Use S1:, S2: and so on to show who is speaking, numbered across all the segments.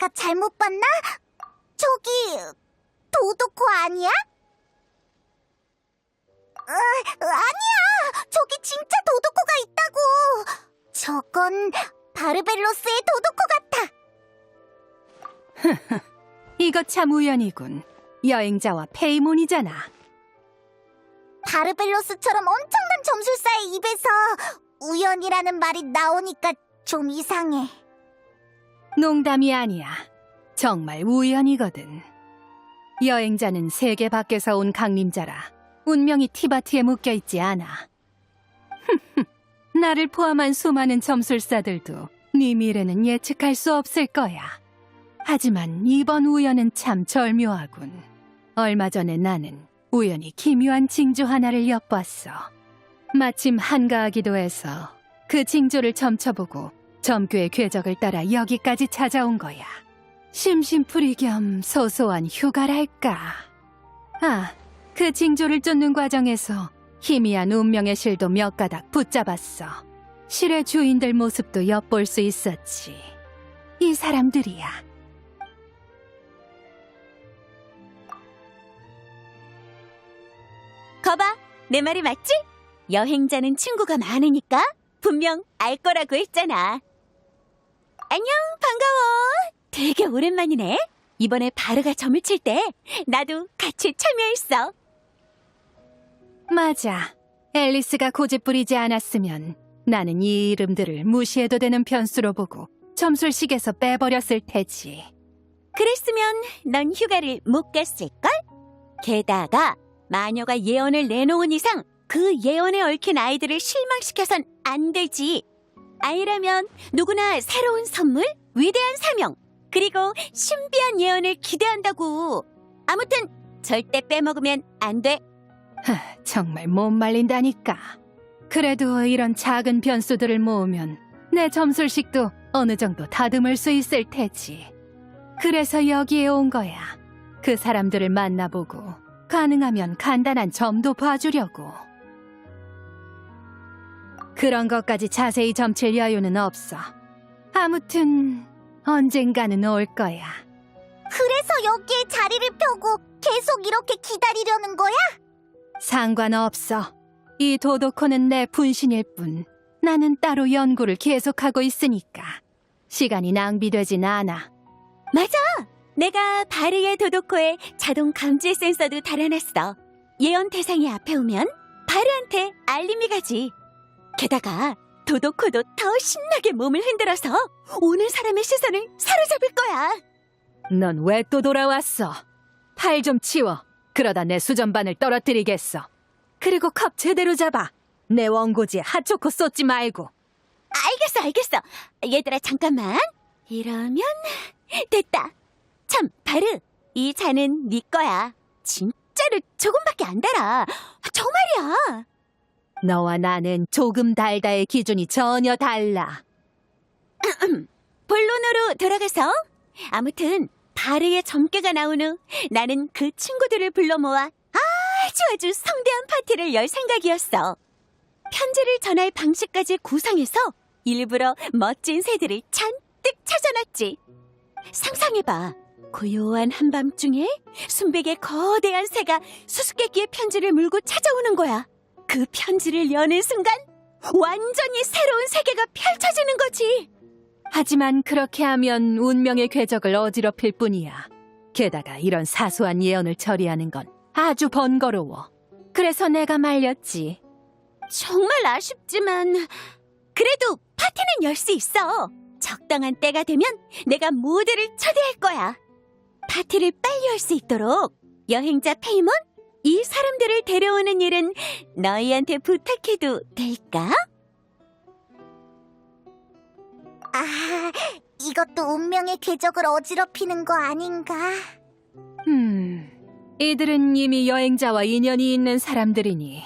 S1: 내가 잘못 봤나? 저기 도도코 아니야? 아니야! 저기 진짜 도도코가 있다고! 저건 바르벨로스의 도도코 같아!
S2: 이거 참 우연이군. 여행자와 페이몬이잖아.
S1: 바르벨로스처럼 엄청난 점술사의 입에서 우연이라는 말이 나오니까 좀 이상해.
S2: 농담이 아니야. 정말 우연이거든. 여행자는 세계 밖에서 온 강림자라 운명이 티바트에 묶여있지 않아. 나를 포함한 수많은 점술사들도 네 미래는 예측할 수 없을 거야. 하지만 이번 우연은 참 절묘하군. 얼마 전에 나는 우연히 기묘한 징조 하나를 엿봤어. 마침 한가하기도 해서 그 징조를 점쳐보고 점괘의 궤적을 따라 여기까지 찾아온 거야. 심심풀이 겸 소소한 휴가랄까. 그 징조를 쫓는 과정에서 희미한 운명의 실도 몇 가닥 붙잡았어. 실의 주인들 모습도 엿볼 수 있었지. 이 사람들이야.
S3: 거봐, 내 말이 맞지? 여행자는 친구가 많으니까 분명 알 거라고 했잖아. 안녕, 반가워. 되게 오랜만이네. 이번에 바르가 점을 칠 때 나도 같이 참여했어.
S2: 맞아. 앨리스가 고집 부리지 않았으면 나는 이 이름들을 무시해도 되는 변수로 보고 점술식에서 빼버렸을 테지.
S3: 그랬으면 넌 휴가를 못 갔을걸? 게다가 마녀가 예언을 내놓은 이상 그 예언에 얽힌 아이들을 실망시켜선 안 되지. 아이라면 누구나 새로운 선물, 위대한 사명, 그리고 신비한 예언을 기대한다고. 아무튼 절대 빼먹으면 안 돼.
S2: 정말 못 말린다니까. 그래도 이런 작은 변수들을 모으면 내 점술식도 어느 정도 다듬을 수 있을 테지. 그래서 여기에 온 거야. 그 사람들을 만나보고 가능하면 간단한 점도 봐주려고. 그런 것까지 자세히 점칠 여유는 없어. 아무튼 언젠가는 올 거야.
S1: 그래서 여기에 자리를 펴고 계속 이렇게 기다리려는 거야?
S2: 상관없어. 이 도도코는 내 분신일 뿐. 나는 따로 연구를 계속하고 있으니까 시간이 낭비되진 않아.
S3: 맞아! 내가 바르의 도도코에 자동 감지 센서도 달아놨어. 예언 대상이 앞에 오면 바르한테 알림이 가지. 게다가 도도코도 더 신나게 몸을 흔들어서 오는 사람의 시선을 사로잡을 거야.
S2: 넌 왜 또 돌아왔어? 팔 좀 치워. 그러다 내 수전반을 떨어뜨리겠어. 그리고 컵 제대로 잡아. 내 원고지에 핫초코 쏟지 말고.
S3: 알겠어. 얘들아, 잠깐만. 이러면 됐다. 참, 바르, 이 잔은 네 거야. 진짜로 조금밖에 안 달아. 정말이야.
S2: 너와 나는 조금 달다의 기준이 전혀 달라.
S3: 본론으로 돌아가서 아무튼 바르의 점괘가 나온 후 나는 그 친구들을 불러 모아 아주 성대한 파티를 열 생각이었어. 편지를 전할 방식까지 구상해서 일부러 멋진 새들을 잔뜩 찾아놨지. 상상해봐. 고요한 한밤중에 순백의 거대한 새가 수수께끼의 편지를 물고 찾아오는 거야. 그 편지를 여는 순간 완전히 새로운 세계가 펼쳐지는 거지.
S2: 하지만 그렇게 하면 운명의 궤적을 어지럽힐 뿐이야. 게다가 이런 사소한 예언을 처리하는 건 아주 번거로워. 그래서 내가 말렸지.
S3: 정말 아쉽지만 그래도 파티는 열 수 있어. 적당한 때가 되면 내가 모두를 초대할 거야. 파티를 빨리 할 수 있도록 여행자 페이몬, 이 사람들을 데려오는 일은 너희한테 부탁해도 될까?
S1: 이것도 운명의 궤적을 어지럽히는 거 아닌가?
S2: 이들은 이미 여행자와 인연이 있는 사람들이니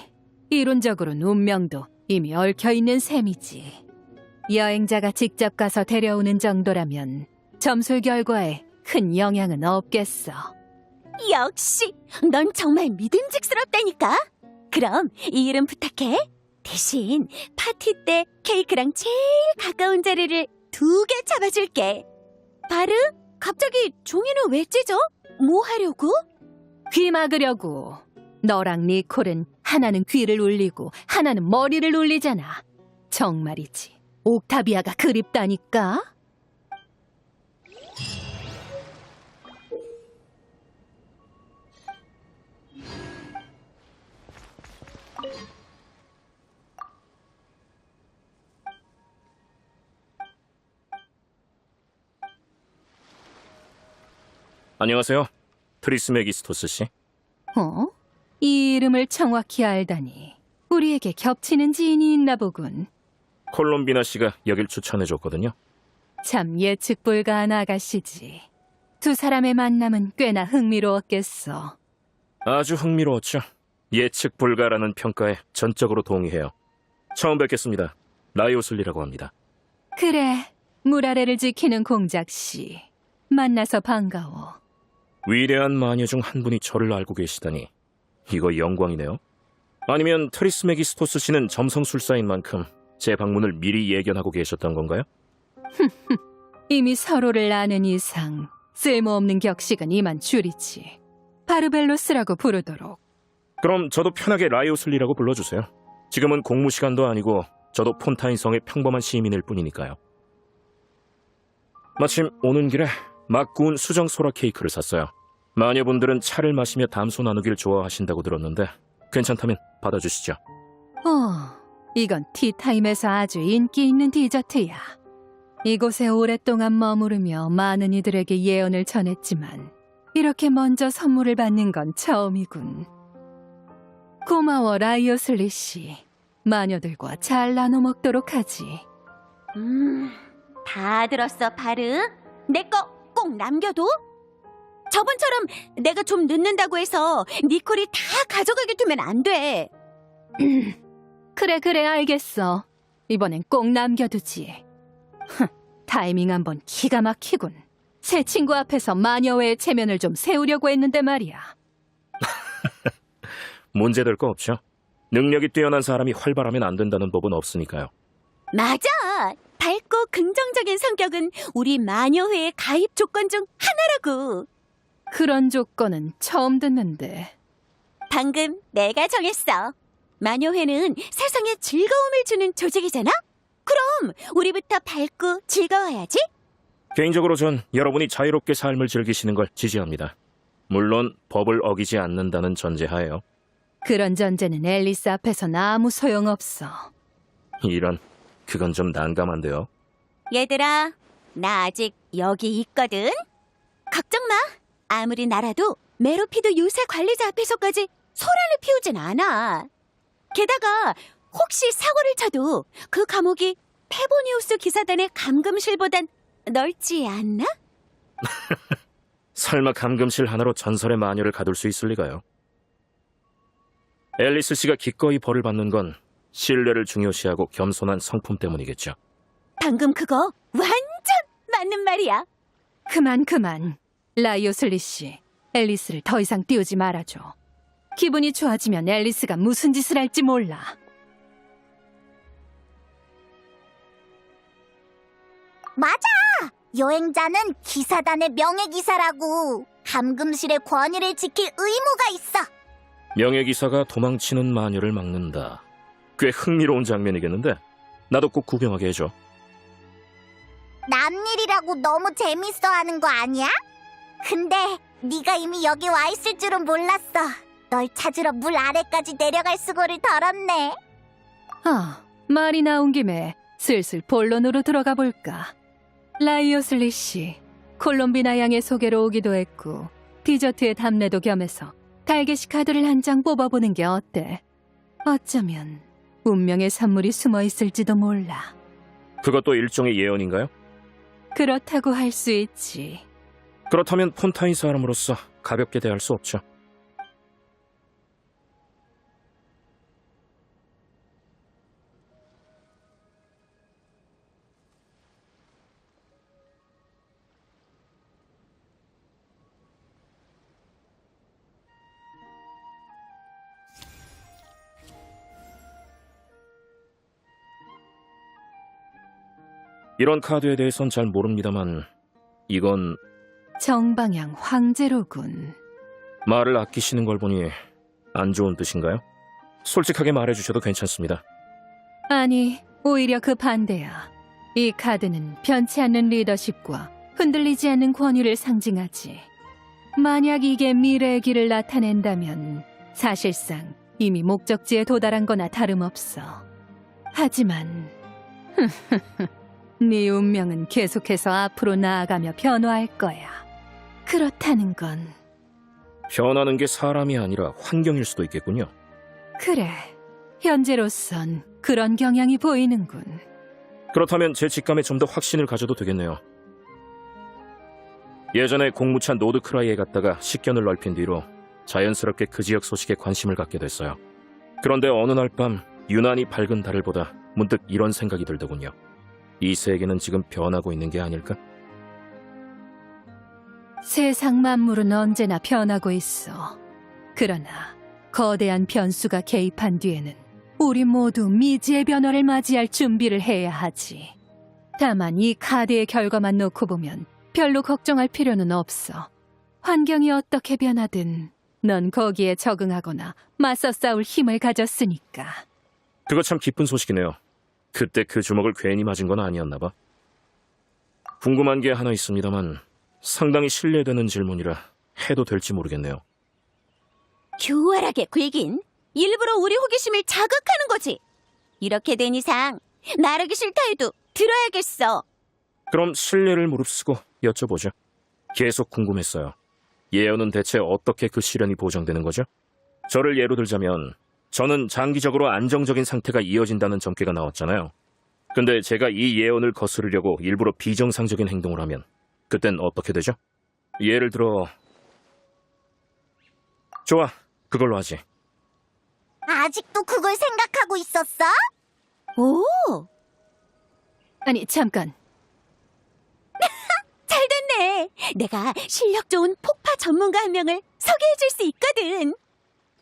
S2: 이론적으로는 운명도 이미 얽혀있는 셈이지. 여행자가 직접 가서 데려오는 정도라면 점술 결과에 큰 영향은 없겠어.
S3: 역시 넌 정말 믿음직스럽다니까. 그럼 이 일은 부탁해. 대신 파티 때 케이크랑 제일 가까운 자리를 2개 잡아줄게. 바르, 갑자기 종이는 왜 찢어? 뭐 하려고?
S2: 귀 막으려고. 너랑 니콜은 하나는 귀를 울리고 하나는 머리를 울리잖아. 정말이지. 옥타비아가 그립다니까?
S4: 안녕하세요. 트리스메기스토스 씨.
S2: 어? 이 이름을 정확히 알다니. 우리에게 겹치는 지인이 있나 보군.
S4: 콜롬비나 씨가 여길 추천해줬거든요.
S2: 참 예측 불가한 아가씨지. 두 사람의 만남은 꽤나 흥미로웠겠어.
S4: 아주 흥미로웠죠. 예측 불가라는 평가에 전적으로 동의해요. 처음 뵙겠습니다. 라이오슬리라고 합니다.
S2: 그래, 물 아래를 지키는 공작씨. 만나서 반가워.
S4: 위대한 마녀 중 한 분이 저를 알고 계시다니. 이거 영광이네요. 아니면 트리스메기스토스 씨는 점성술사인 만큼 제 방문을 미리 예견하고 계셨던 건가요?
S2: 이미 서로를 아는 이상 쓸모없는 격식은 이만 줄이지. 바르벨로스라고 부르도록.
S4: 그럼 저도 편하게 라이오슬리라고 불러주세요. 지금은 공무 시간도 아니고 저도 폰타인 성의 평범한 시민일 뿐이니까요. 마침 오는 길에 막 구운 수정 소라 케이크를 샀어요. 마녀분들은 차를 마시며 담소 나누길 좋아하신다고 들었는데 괜찮다면 받아주시죠.
S2: 이건 티타임에서 아주 인기 있는 디저트야. 이곳에 오랫동안 머무르며 많은 이들에게 예언을 전했지만 이렇게 먼저 선물을 받는 건 처음이군. 고마워, 라이오슬리 씨. 마녀들과 잘 나눠 먹도록 하지.
S3: 다 들었어, 바르. 내 거 꼭 남겨둬? 저번처럼 내가 좀 늦는다고 해서 니콜이 다 가져가게 두면 안 돼.
S2: 그래, 알겠어. 이번엔 꼭 남겨두지. 타이밍 한번 기가 막히군. 새 친구 앞에서 마녀회의 체면을 좀 세우려고 했는데 말이야.
S4: 문제될 거 없죠. 능력이 뛰어난 사람이 활발하면 안 된다는 법은 없으니까요.
S3: 맞아. 밝고 긍정적인 성격은 우리 마녀회의 가입 조건 중 하나라고.
S2: 그런 조건은 처음 듣는데.
S3: 방금 내가 정했어. 마녀회는 세상에 즐거움을 주는 조직이잖아? 그럼 우리부터 밝고 즐거워야지.
S4: 개인적으로 전 여러분이 자유롭게 삶을 즐기시는 걸 지지합니다. 물론 법을 어기지 않는다는 전제하에요.
S2: 그런 전제는 앨리스 앞에서는 아무 소용없어.
S4: 이런, 그건 좀 난감한데요.
S3: 얘들아, 나 아직 여기 있거든. 걱정 마. 아무리 나라도 메로피드 유세 관리자 앞에서까지 소란을 피우진 않아. 게다가 혹시 사고를 쳐도 그 감옥이 페보니우스 기사단의 감금실보단 넓지 않나?
S4: 설마 감금실 하나로 전설의 마녀를 가둘 수 있을 리가요. 앨리스 씨가 기꺼이 벌을 받는 건 신뢰를 중요시하고 겸손한 성품 때문이겠죠.
S3: 방금 그거 완전 맞는 말이야.
S2: 그만. 라이오슬리 씨, 앨리스를 더 이상 띄우지 말아줘. 기분이 좋아지면 앨리스가 무슨 짓을 할지 몰라.
S1: 맞아! 여행자는 기사단의 명예기사라고. 감금실의 권위를 지킬 의무가 있어.
S4: 명예기사가 도망치는 마녀를 막는다. 꽤 흥미로운 장면이겠는데 나도 꼭 구경하게 해줘.
S1: 남일이라고 너무 재밌어하는 거 아니야? 근데 네가 이미 여기 와 있을 줄은 몰랐어. 널 찾으러 물 아래까지 내려갈 수고를 덜었네.
S2: 말이 나온 김에 슬슬 본론으로 들어가 볼까. 라이오슬리 씨, 콜롬비나 양의 소개로 오기도 했고 디저트의 답례도 겸해서 달개시 카드를 한 장 뽑아보는 게 어때? 어쩌면 운명의 선물이 숨어 있을지도 몰라.
S4: 그것도 일종의 예언인가요?
S2: 그렇다고 할 수 있지.
S4: 그렇다면 폰타인 사람으로서 가볍게 대할 수 없죠. 이런 카드에 대해선 잘 모릅니다만 이건
S2: 정방향 황제로군.
S4: 말을 아끼시는 걸 보니 안 좋은 뜻인가요? 솔직하게 말해주셔도 괜찮습니다.
S2: 아니, 오히려 그 반대야. 이 카드는 변치 않는 리더십과 흔들리지 않는 권위를 상징하지. 만약 이게 미래의 길을 나타낸다면 사실상 이미 목적지에 도달한 거나 다름없어. 하지만 네 운명은 계속해서 앞으로 나아가며 변화할 거야. 그렇다는 건
S4: 변하는 게 사람이 아니라 환경일 수도 있겠군요.
S2: 그래, 현재로선 그런 경향이 보이는군.
S4: 그렇다면 제 직감에 좀 더 확신을 가져도 되겠네요. 예전에 공무차 노드크라이에 갔다가 식견을 넓힌 뒤로 자연스럽게 그 지역 소식에 관심을 갖게 됐어요. 그런데 어느 날 밤 유난히 밝은 달을 보다 문득 이런 생각이 들더군요. 이 세계는 지금 변하고 있는 게 아닐까?
S2: 세상 만물은 언제나 변하고 있어. 그러나 거대한 변수가 개입한 뒤에는 우리 모두 미지의 변화를 맞이할 준비를 해야 하지. 다만 이 카드의 결과만 놓고 보면 별로 걱정할 필요는 없어. 환경이 어떻게 변하든 넌 거기에 적응하거나 맞서 싸울 힘을 가졌으니까.
S4: 그거 참 기쁜 소식이네요. 그때 그 주먹을 괜히 맞은 건 아니었나 봐. 궁금한 게 하나 있습니다만 상당히 신뢰되는 질문이라 해도 될지 모르겠네요.
S3: 교활하게 굴긴 일부러 우리 호기심을 자극하는 거지. 이렇게 된 이상 나르기 싫다 해도 들어야겠어.
S4: 그럼 신뢰를 무릅쓰고 여쭤보죠. 계속 궁금했어요. 예언은 대체 어떻게 그 실현이 보장되는 거죠? 저를 예로 들자면 저는 장기적으로 안정적인 상태가 이어진다는 점괘가 나왔잖아요. 근데 제가 이 예언을 거스르려고 일부러 비정상적인 행동을 하면 그땐 어떻게 되죠? 예를 들어... 좋아, 그걸로 하지.
S1: 아직도 그걸 생각하고 있었어?
S3: 오,
S2: 아니, 잠깐.
S3: 잘 됐네. 내가 실력 좋은 폭파 전문가 한 명을 소개해줄 수 있거든.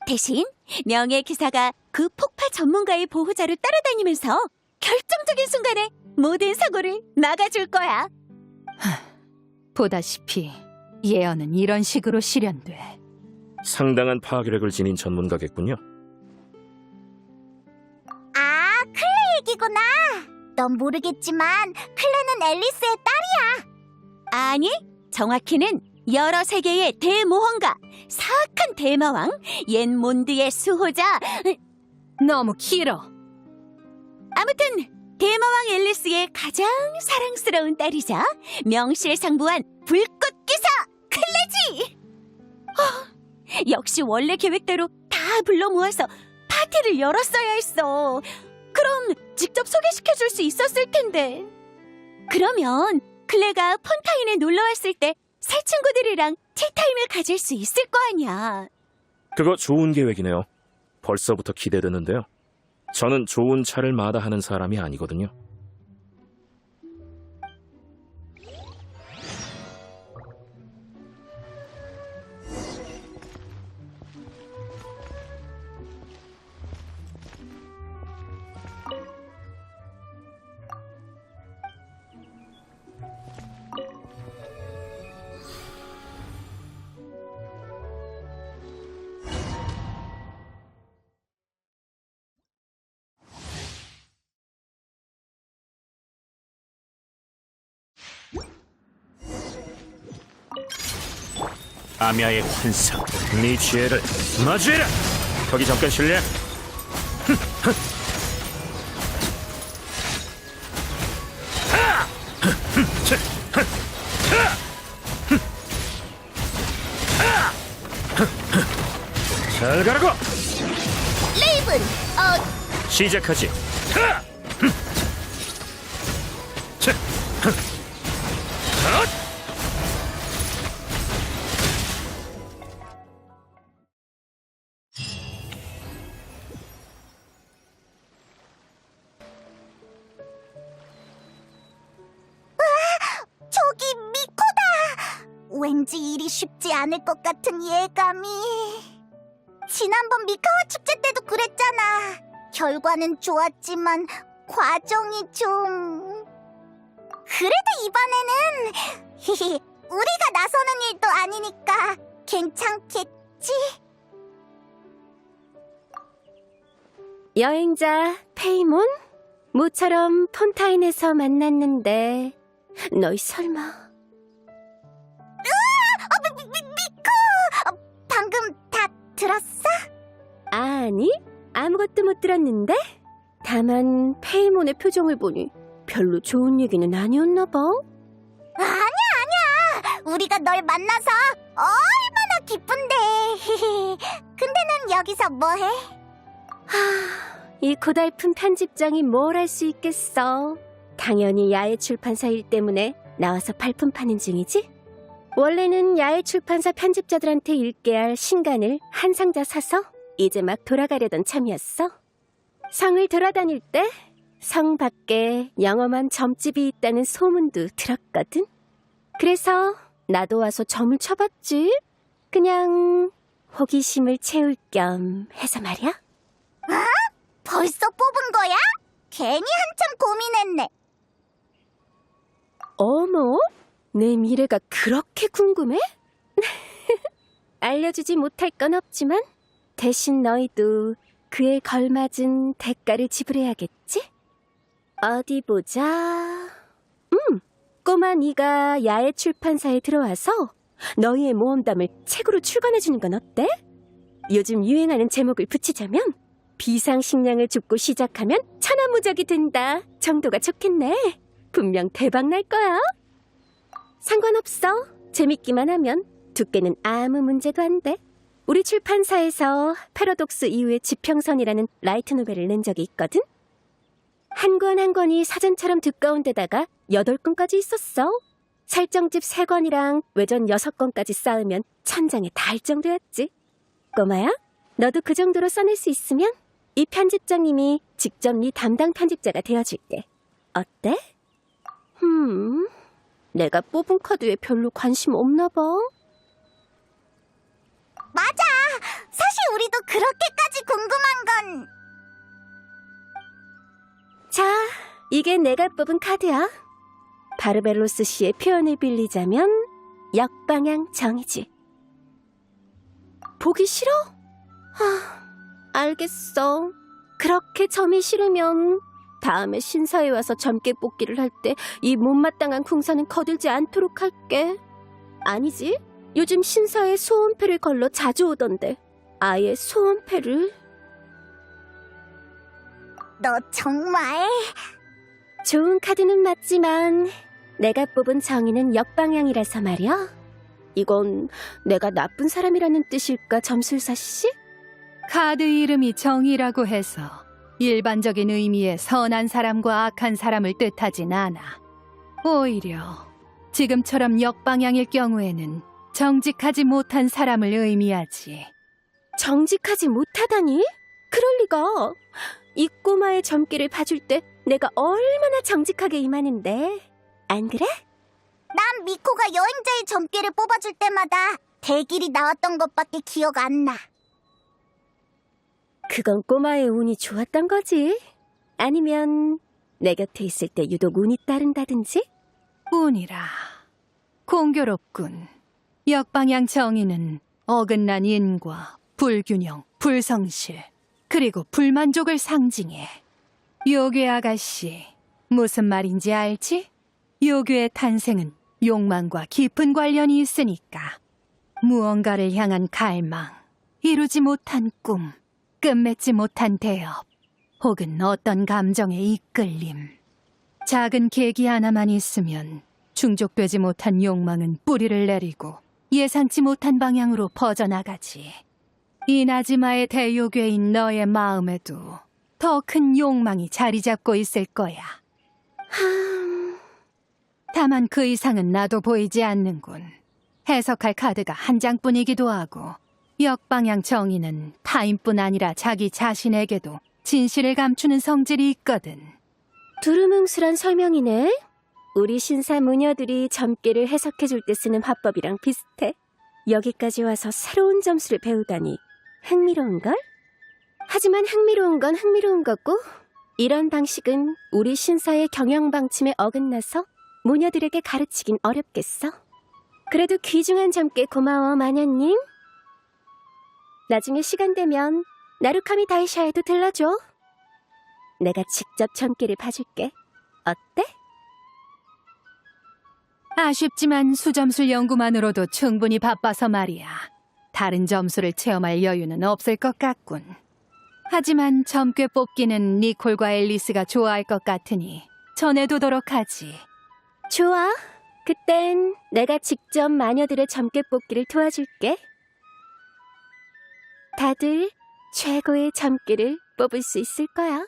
S3: 대신 명예 기사가 그 폭파 전문가의 보호자로 따라다니면서 결정적인 순간에 모든 사고를 막아줄 거야.
S2: 보다시피 예언은 이런 식으로 실현돼.
S4: 상당한 파괴력을 지닌 전문가겠군요.
S1: 아, 클레 얘기구나. 넌 모르겠지만 클레는 앨리스의 딸이야.
S3: 아니, 정확히는 여러 세계의 대모험가, 사악한 대마왕, 옛 몬드의 수호자.
S2: 너무 길어.
S3: 아무튼 대마왕 앨리스의 가장 사랑스러운 딸이자 명실상부한 불꽃기사 클레지. 역시 원래 계획대로 다 불러 모아서 파티를 열었어야 했어. 그럼 직접 소개시켜줄 수 있었을 텐데. 그러면 클레가 폰타인에 놀러 왔을 때 새 친구들이랑 티타임을 가질 수 있을 거 아니야.
S4: 그거 좋은 계획이네요. 벌써부터 기대되는데요. 저는 좋은 차를 마다하는 사람이 아니거든요.
S5: 아미아의 환상.
S4: 네 지혜를 마주해라! 거기 잠깐 실례. 잘 가라고!
S1: 레이븐,
S4: 시작하지.
S1: 저기 미코다. 왠지 일이 쉽지 않을 것 같은 예감이. 지난번 미카와 축제 때도 그랬잖아. 결과는 좋았지만 과정이 좀... 그래도 이번에는 우리가 나서는 일도 아니니까 괜찮겠지?
S3: 여행자 페이몬? 모처럼 폰타인에서 만났는데 너희 설마...
S1: 미코! 방금 다 들었어?
S3: 아니, 아무것도 못 들었는데? 다만 페이몬의 표정을 보니 별로 좋은 얘기는 아니었나 봐.
S1: 아니야. 우리가 널 만나서 얼마나 기쁜데. 근데 넌 여기서 뭐해?
S3: 이 고달픈 편집장이 뭘 할 수 있겠어. 당연히 야외 출판사 일 때문에 나와서 발품 파는 중이지. 원래는 야외 출판사 편집자들한테 읽게 할 신간을 한 상자 사서 이제 막 돌아가려던 참이었어. 성을 돌아다닐 때 성 밖에 영험한 점집이 있다는 소문도 들었거든. 그래서 나도 와서 점을 쳐봤지. 그냥 호기심을 채울 겸 해서 말이야.
S1: 벌써 뽑은 거야? 괜히 한참 고민했네.
S3: 어머? 내 미래가 그렇게 궁금해? 알려주지 못할 건 없지만 대신 너희도 그에 걸맞은 대가를 지불해야겠지? 어디 보자. 꼬마 네가 야외 출판사에 들어와서 너희의 모험담을 책으로 출간해주는 건 어때? 요즘 유행하는 제목을 붙이자면 비상식량을 줍고 시작하면 천하무적이 된다 정도가 좋겠네. 분명 대박 날 거야. 상관없어. 재밌기만 하면 두께는 아무 문제도 안 돼. 우리 출판사에서 패러독스 이후의 지평선이라는 라이트 노벨을 낸 적이 있거든. 한 권 한 권이 사전처럼 두꺼운 데다가 8권까지 있었어. 설정집 3권이랑 외전 6권까지 쌓으면 천장에 닿을 정도였지. 꼬마야, 너도 그 정도로 써낼 수 있으면 이 편집장님이 직접 네 담당 편집자가 되어줄게. 어때? 내가 뽑은 카드에 별로 관심 없나 봐.
S1: 맞아. 사실 우리도 그렇게까지 궁금한 건.
S3: 자, 이게 내가 뽑은 카드야. 바르벨로스 씨의 표현을 빌리자면 역방향 정이지. 보기 싫어? 알겠어. 그렇게 점이 싫으면 다음에 신사에 와서 점괘 뽑기를 할 때 이 못마땅한 궁사는 거들지 않도록 할게. 아니지, 요즘 신사에 소원패를 걸러 자주 오던데 아예 소원패를.
S1: 너 정말.
S3: 좋은 카드는 맞지만 내가 뽑은 정의는 역방향이라서 말이야. 이건 내가 나쁜 사람이라는 뜻일까, 점술사 씨?
S2: 카드 이름이 정이라고 해서 일반적인 의미의 선한 사람과 악한 사람을 뜻하진 않아. 오히려 지금처럼 역방향일 경우에는 정직하지 못한 사람을 의미하지.
S3: 정직하지 못하다니? 그럴 리가. 이 꼬마의 점괘를 봐줄 때 내가 얼마나 정직하게 임하는데. 안 그래?
S1: 난 미코가 여행자의 점괘를 뽑아줄 때마다 대길이 나왔던 것밖에 기억 안 나.
S3: 그건 꼬마의 운이 좋았던 거지. 아니면 내 곁에 있을 때 유독 운이 따른다든지?
S2: 운이라. 공교롭군. 역방향 정의는 어긋난 인과 불균형, 불성실, 그리고 불만족을 상징해. 요괴 아가씨, 무슨 말인지 알지? 요괴의 탄생은 욕망과 깊은 관련이 있으니까. 무언가를 향한 갈망, 이루지 못한 꿈, 끝맺지 못한 대업, 혹은 어떤 감정의 이끌림. 작은 계기 하나만 있으면 충족되지 못한 욕망은 뿌리를 내리고 예상치 못한 방향으로 퍼져나가지. 이나즈마의 대요괴인 너의 마음에도 더 큰 욕망이 자리 잡고 있을 거야. 다만 그 이상은 나도 보이지 않는군. 해석할 카드가 한 장뿐이기도 하고 역방향 정의는 타인뿐 아니라 자기 자신에게도 진실을 감추는 성질이 있거든.
S3: 두루뭉술한 설명이네. 우리 신사 무녀들이 점괘를 해석해줄 때 쓰는 화법이랑 비슷해. 여기까지 와서 새로운 점수를 배우다니 흥미로운걸? 하지만 흥미로운 건 흥미로운 거고, 이런 방식은 우리 신사의 경영 방침에 어긋나서 무녀들에게 가르치긴 어렵겠어. 그래도 귀중한 점괘 고마워, 마녀님. 나중에 시간 되면 나루카미 다이샤에도 들러줘. 내가 직접 점괘를 봐줄게. 어때?
S2: 아쉽지만 수점술 연구만으로도 충분히 바빠서 말이야. 다른 점수를 체험할 여유는 없을 것 같군. 하지만 점괘 뽑기는 니콜과 앨리스가 좋아할 것 같으니 전해두도록 하지.
S3: 좋아. 그땐 내가 직접 마녀들의 점괘 뽑기를 도와줄게. 다들 최고의 점괘를 뽑을 수 있을 거야.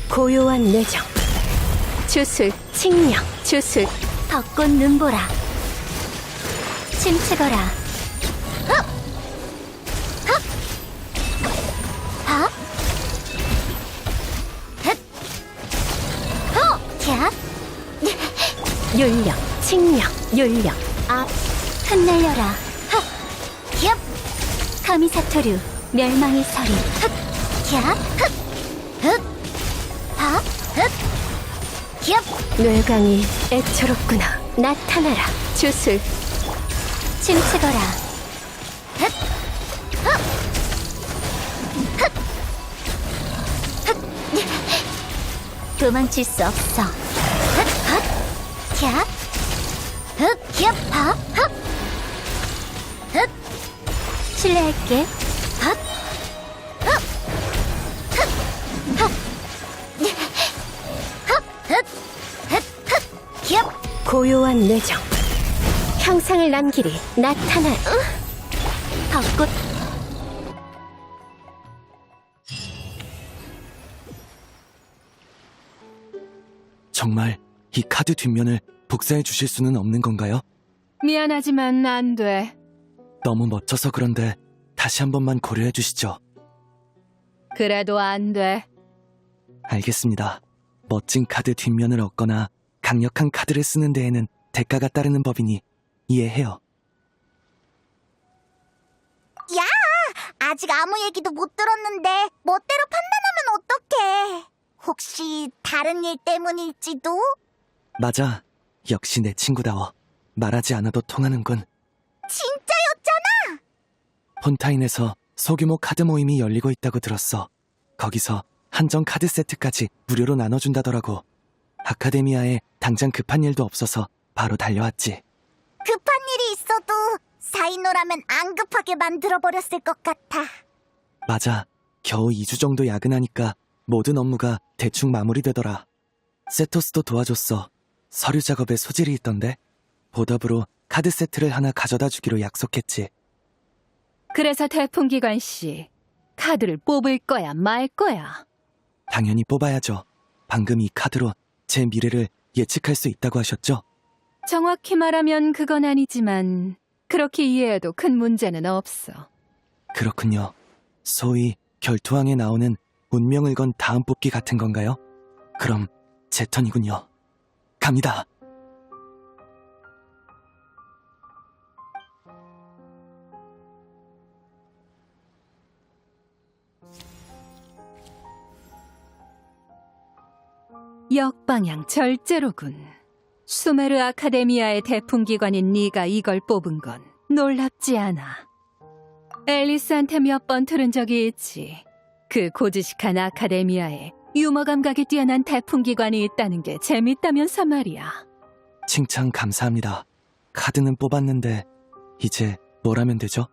S3: 고요한 내정, 주술, 칭령, 주술, 벚꽃 눈보라, 침체거라. 헉! 헉! 헉! 흑! 호! 캬! 율령, 칭령, 율령, 흩날려라. 헉! 얍! 카미사토류, 멸망의 서리. 흑! 캬! 흑! 흑! 하! 흑! 얍! 뇌강이 애처롭구나. 나타나라. 주술. 침체거라. 흑! 흑! 흑! 흑! 도망칠 수 없어. 흑! 흑! 캬! 흑! 얍! 하! 흑! 흑! 실례할게. 흑! 흑! 흑! 흑! 고요한 뇌정, 형상을 남기리. 나타나. 벚꽃.
S6: 정말 이 카드 뒷면을 복사해 주실 수는 없는 건가요?
S2: 미안하지만 안 돼.
S6: 너무 멋져서 그런데 다시 한 번만 고려해 주시죠.
S2: 그래도 안 돼.
S6: 알겠습니다. 멋진 카드 뒷면을 얻거나 강력한 카드를 쓰는 데에는 대가가 따르는 법이니 이해해요.
S1: 야! 아직 아무 얘기도 못 들었는데 멋대로 판단하면 어떡해? 혹시 다른 일 때문일지도?
S6: 맞아. 역시 내 친구다워. 말하지 않아도 통하는군.
S1: 진짜였잖아!
S6: 폰타인에서 소규모 카드 모임이 열리고 있다고 들었어. 거기서 한정 카드 세트까지 무료로 나눠준다더라고. 아카데미아에 당장 급한 일도 없어서 바로 달려왔지.
S1: 급한 일이 있어도 사이노라면 안 급하게 만들어버렸을 것 같아.
S6: 맞아. 겨우 2주 정도 야근하니까 모든 업무가 대충 마무리되더라. 세토스도 도와줬어. 서류 작업에 소질이 있던데 보답으로 카드 세트를 하나 가져다 주기로 약속했지.
S2: 그래서 태풍기관 씨, 카드를 뽑을 거야 말 거야?
S6: 당연히 뽑아야죠. 방금 이 카드로 제 미래를 예측할 수 있다고 하셨죠?
S2: 정확히 말하면 그건 아니지만 그렇게 이해해도 큰 문제는 없어.
S6: 그렇군요. 소위 결투왕에 나오는 운명을 건 다음 뽑기 같은 건가요? 그럼 제 턴이군요. 갑니다.
S2: 역방향 절제로군. 수메르 아카데미아의 대풍기관인 네가 이걸 뽑은 건 놀랍지 않아. 앨리스한테 몇 번 들은 적이 있지. 그 고지식한 아카데미아에 유머 감각이 뛰어난 대풍기관이 있다는 게 재밌다면서 말이야.
S6: 칭찬 감사합니다. 카드는 뽑았는데 이제 뭘 하면 되죠?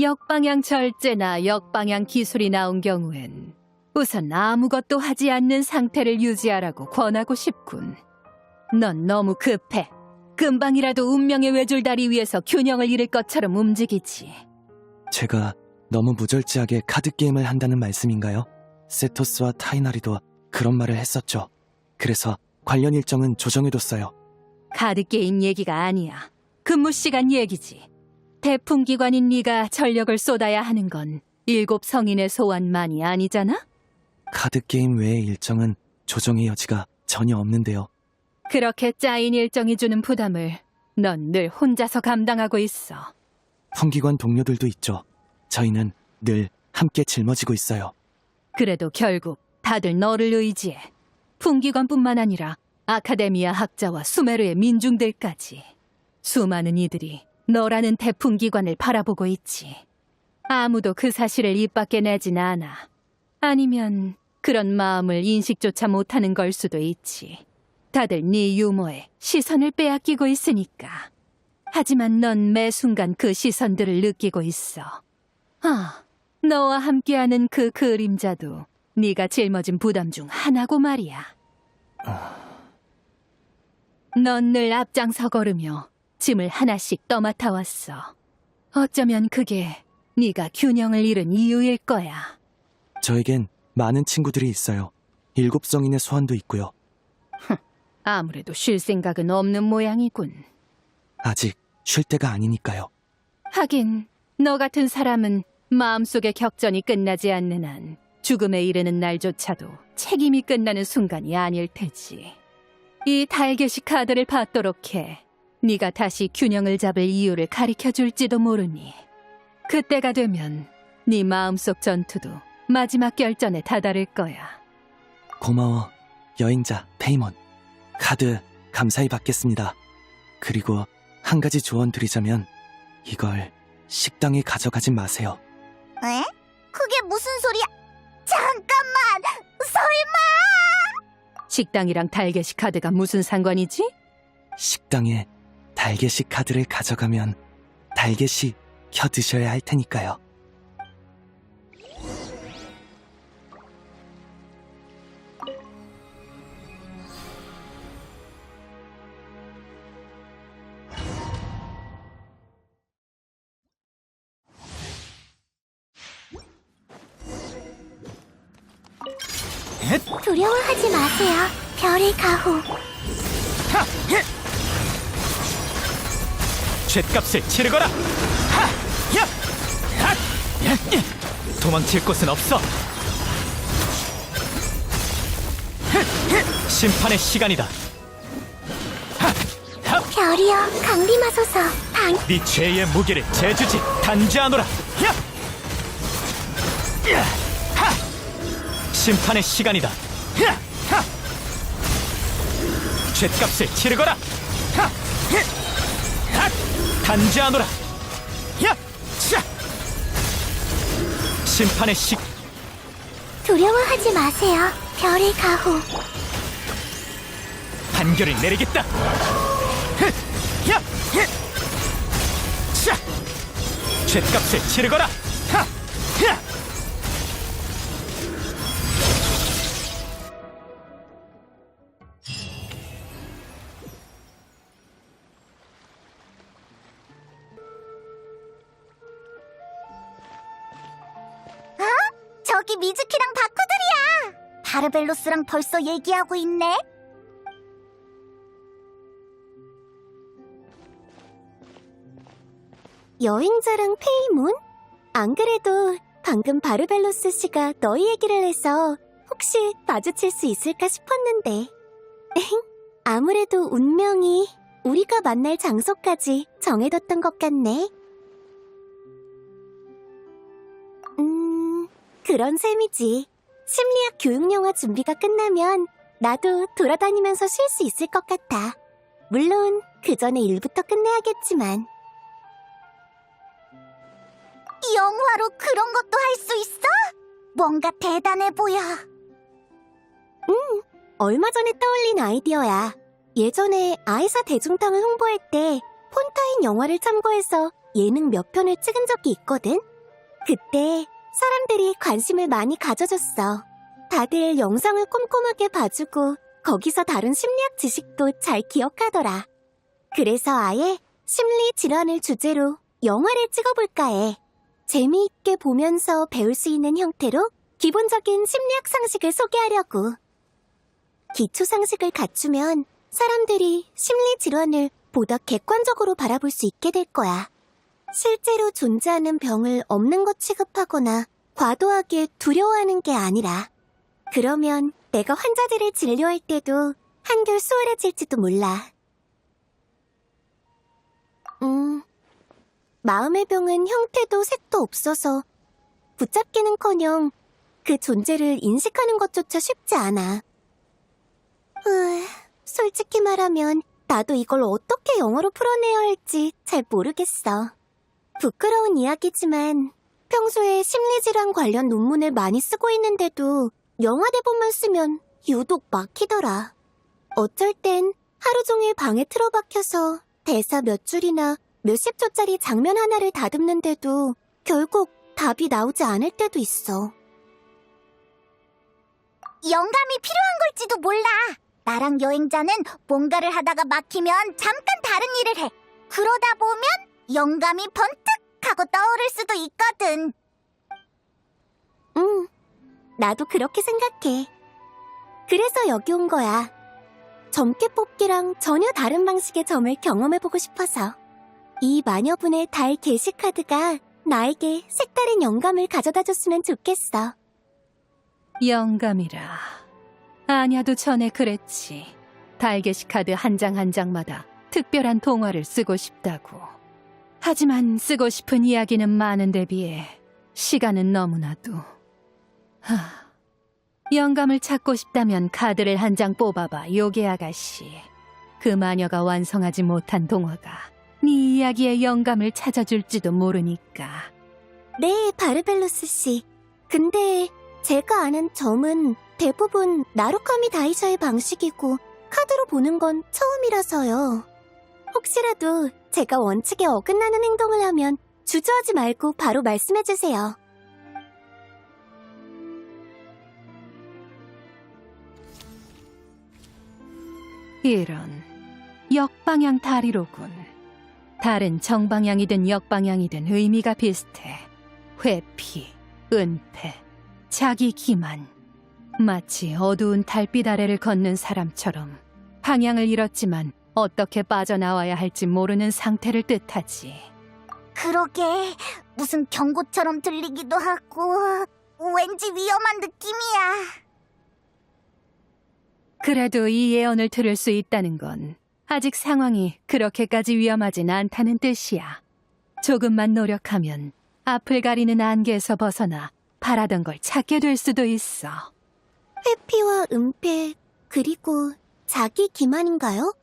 S2: 역방향 절제나 역방향 기술이 나온 경우엔 우선 아무것도 하지 않는 상태를 유지하라고 권하고 싶군. 넌 너무 급해. 금방이라도 운명의 외줄다리 위에서 균형을 잃을 것처럼 움직이지.
S6: 제가 너무 무절제하게 카드 게임을 한다는 말씀인가요? 세토스와 타이나리도 그런 말을 했었죠. 그래서 관련 일정은 조정해뒀어요.
S2: 카드게임 얘기가 아니야. 근무 시간 얘기지. 대풍기관인 네가 전력을 쏟아야 하는 건 7 성인의 소원만이 아니잖아?
S6: 카드 게임 외의 일정은 조정의 여지가 전혀 없는데요.
S2: 그렇게 짜인 일정이 주는 부담을 넌 늘 혼자서 감당하고 있어.
S6: fun기관 동료들도 있죠. 저희는 늘 함께 짊어지고 있어요.
S2: 그래도 결국 다들 너를 의지해. 풍기관뿐만 아니라 아카데미아 학자와 수메르의 민중들까지. 수많은 이들이 너라는 태풍기관을 바라보고 있지. 아무도 그 사실을 입 밖에 내진 않아. 아니면 그런 마음을 인식조차 못하는 걸 수도 있지. 다들 네 유머에 시선을 빼앗기고 있으니까. 하지만 넌 매 순간 그 시선들을 느끼고 있어. 너와 함께하는 그 그림자도 네가 짊어진 부담 중 하나고 말이야. 넌 늘 앞장서 걸으며 짐을 하나씩 떠맡아 왔어. 어쩌면 그게 네가 균형을 잃은 이유일 거야.
S6: 저에겐 많은 친구들이 있어요. 7성인의 소환도 있고요.
S2: 아무래도 쉴 생각은 없는 모양이군.
S6: 아직 쉴 때가 아니니까요.
S2: 하긴 너 같은 사람은 마음속의 격전이 끝나지 않는 한 죽음에 이르는 날조차도 책임이 끝나는 순간이 아닐 테지. 이 달개시 카드를 받도록 해. 네가 다시 균형을 잡을 이유를 가리켜줄지도 모르니. 그때가 되면 네 마음속 전투도 마지막 결전에 다다를 거야.
S6: 고마워, 여행자 페이몬. 카드 감사히 받겠습니다. 그리고 한 가지 조언 드리자면 이걸 식당에 가져가지 마세요.
S1: 에? 그게 무슨 소리야? 잠깐만! 설마!
S2: 식당이랑 달개시 카드가 무슨 상관이지?
S6: 식당에 달개시 카드를 가져가면 달개시 켜 드셔야 할 테니까요.
S1: 두려워하지 마세요. 별의 가호.
S5: 죗값을 치르거라. 도망칠 곳은 없어. 심판의 시간이다.
S1: 별이여, 강림하소서.
S5: 네 죄의 무게를 재주지. 단죄하노라. 심판의 시간이다. 죗값을 치르거라. 단죄하노라. 심판의 시
S1: 두려워하지 마세요. 별의 가호.
S5: 판결을 내리겠다. 죗값을 치르거라.
S1: 저기 미즈키랑 바쿠들이야. 바르벨로스랑 벌써 얘기하고 있네. 여행자랑 페이몬? 안 그래도 방금 바르벨로스 씨가 너희 얘기를 해서 혹시 마주칠 수 있을까 싶었는데. 아무래도 운명이 우리가 만날 장소까지 정해뒀던 것 같네. 그런 셈이지. 심리학 교육영화 준비가 끝나면 나도 돌아다니면서 쉴 수 있을 것 같아. 물론 그 전에 일부터 끝내야겠지만. 영화로 그런 것도 할 수 있어? 뭔가 대단해 보여. 얼마 전에 떠올린 아이디어야. 예전에 아이사 대중탕을 홍보할 때 폰타인 영화를 참고해서 예능 몇 편을 찍은 적이 있거든. 그때 사람들이 관심을 많이 가져줬어. 다들 영상을 꼼꼼하게 봐주고 거기서 다룬 심리학 지식도 잘 기억하더라. 그래서 아예 심리 질환을 주제로 영화를 찍어볼까 해. 재미있게 보면서 배울 수 있는 형태로 기본적인 심리학 상식을 소개하려고. 기초 상식을 갖추면 사람들이 심리 질환을 보다 객관적으로 바라볼 수 있게 될 거야. 실제로 존재하는 병을 없는 것 취급하거나 과도하게 두려워하는 게 아니라. 그러면 내가 환자들을 진료할 때도 한결 수월해질지도 몰라. 마음의 병은 형태도 색도 없어서 붙잡기는커녕 그 존재를 인식하는 것조차 쉽지 않아. 솔직히 말하면 나도 이걸 어떻게 영어로 풀어내야 할지 잘 모르겠어. 부끄러운 이야기지만 평소에 심리질환 관련 논문을 많이 쓰고 있는데도 영화 대본만 쓰면 유독 막히더라. 어쩔 땐 하루 종일 방에 틀어박혀서 대사 몇 줄이나 몇십 초짜리 장면 하나를 다듬는데도 결국 답이 나오지 않을 때도 있어.
S3: 영감이 필요한 걸지도 몰라. 나랑 여행자는 뭔가를 하다가 막히면 잠깐 다른 일을 해. 그러다 보면 영감이 번뜩 하고 떠오를 수도 있거든.
S1: 나도 그렇게 생각해. 그래서 여기 온 거야. 점괘 뽑기랑 전혀 다른 방식의 점을 경험해보고 싶어서. 이 마녀분의 달 게시카드가 나에게 색다른 영감을 가져다줬으면 좋겠어.
S2: 영감이라. 아냐도 전에 그랬지. 달게시 카드 한 장 한 장마다 특별한 동화를 쓰고 싶다고. 하지만 쓰고 싶은 이야기는 많은데 비해 시간은 너무나도. 영감을 찾고 싶다면 카드를 한 장 뽑아봐, 요괴 아가씨. 그 마녀가 완성하지 못한 동화가 네 이야기에 영감을 찾아줄지도 모르니까.
S1: 네, 바르벨로스 씨. 근데 제가 아는 점은 대부분 나루카미 다이샤의 방식이고 카드로 보는 건 처음이라서요. 혹시라도 제가 원칙에 어긋나는 행동을 하면 주저하지 말고 바로 말씀해주세요.
S2: 이런 역방향 다리로군. 달은 정방향이든 역방향이든 의미가 비슷해. 회피, 은폐, 자기 기만. 마치 어두운 달빛 아래를 걷는 사람처럼 방향을 잃었지만 어떻게 빠져나와야 할지 모르는 상태를 뜻하지.
S3: 그러게, 무슨 경고처럼 들리기도 하고 왠지 위험한 느낌이야.
S2: 그래도 이 예언을 들을 수 있다는 건 아직 상황이 그렇게까지 위험하진 않다는 뜻이야. 조금만 노력하면 앞을 가리는 안개에서 벗어나 바라던 걸 찾게 될 수도 있어.
S1: 회피와 은폐, 그리고 자기 기만인가요?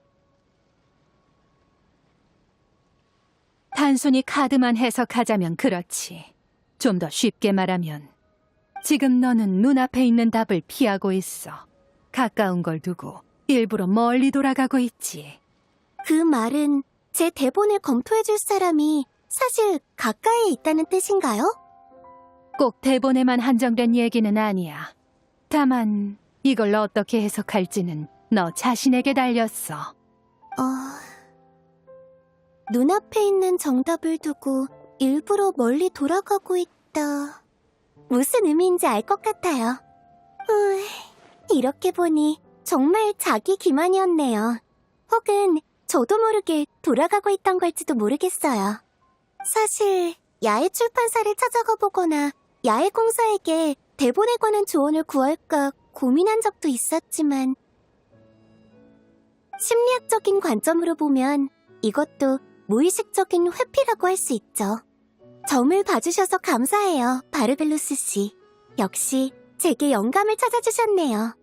S2: 단순히 카드만 해석하자면 그렇지. 좀 더 쉽게 말하면 지금 너는 눈앞에 있는 답을 피하고 있어. 가까운 걸 두고 일부러 멀리 돌아가고 있지.
S1: 그 말은 제 대본을 검토해줄 사람이 사실 가까이에 있다는 뜻인가요?
S2: 꼭 대본에만 한정된 얘기는 아니야. 다만 이걸 어떻게 해석할지는 너 자신에게 달렸어.
S1: 눈앞에 있는 정답을 두고 일부러 멀리 돌아가고 있다. 무슨 의미인지 알 것 같아요. 이렇게 보니 정말 자기 기만이었네요. 혹은 저도 모르게 돌아가고 있던 걸지도 모르겠어요. 사실 야외 출판사를 찾아가 보거나 야외 공사에게 대본에 관한 조언을 구할까 고민한 적도 있었지만 심리학적인 관점으로 보면 이것도 무의식적인 회피라고 할 수 있죠. 점을 봐주셔서 감사해요, 바르벨로스 씨. 역시 제게 영감을 찾아주셨네요.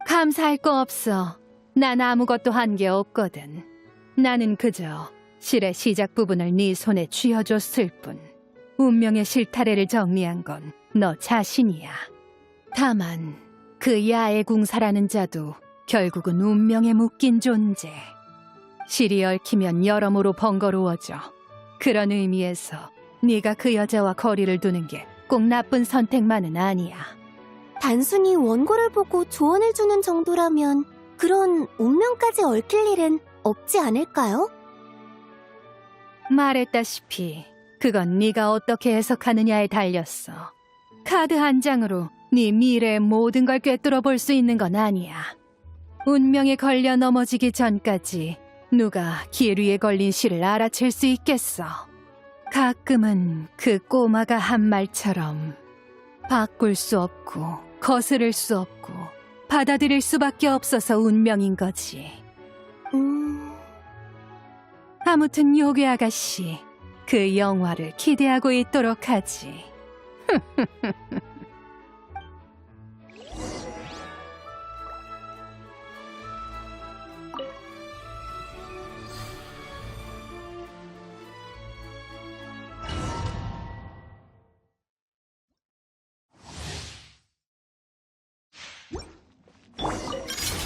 S2: 감사할 거 없어. 난 아무것도 한 게 없거든. 나는 그저 실의 시작 부분을 네 손에 쥐어줬을 뿐. 운명의 실타래를 정리한 건 너 자신이야. 다만 그 야의 궁사라는 자도 결국은 운명에 묶인 존재. 실이 얽히면 여러모로 번거로워져. 그런 의미에서 네가 그 여자와 거리를 두는 게 꼭 나쁜 선택만은 아니야.
S1: 단순히 원고를 보고 조언을 주는 정도라면 그런 운명까지 얽힐 일은 없지 않을까요?
S2: 말했다시피 그건 네가 어떻게 해석하느냐에 달렸어. 카드 한 장으로 네 미래의 모든 걸 꿰뚫어 볼 수 있는 건 아니야. 운명에 걸려 넘어지기 전까지 누가 길 위에 걸린 실을 알아챌 수 있겠어. 가끔은 그 꼬마가 한 말처럼 바꿀 수 없고 거스를 수 없고 받아들일 수밖에 없어서 운명인 거지. 아무튼 요괴 아가씨, 그 영화를 기대하고 있도록 하지.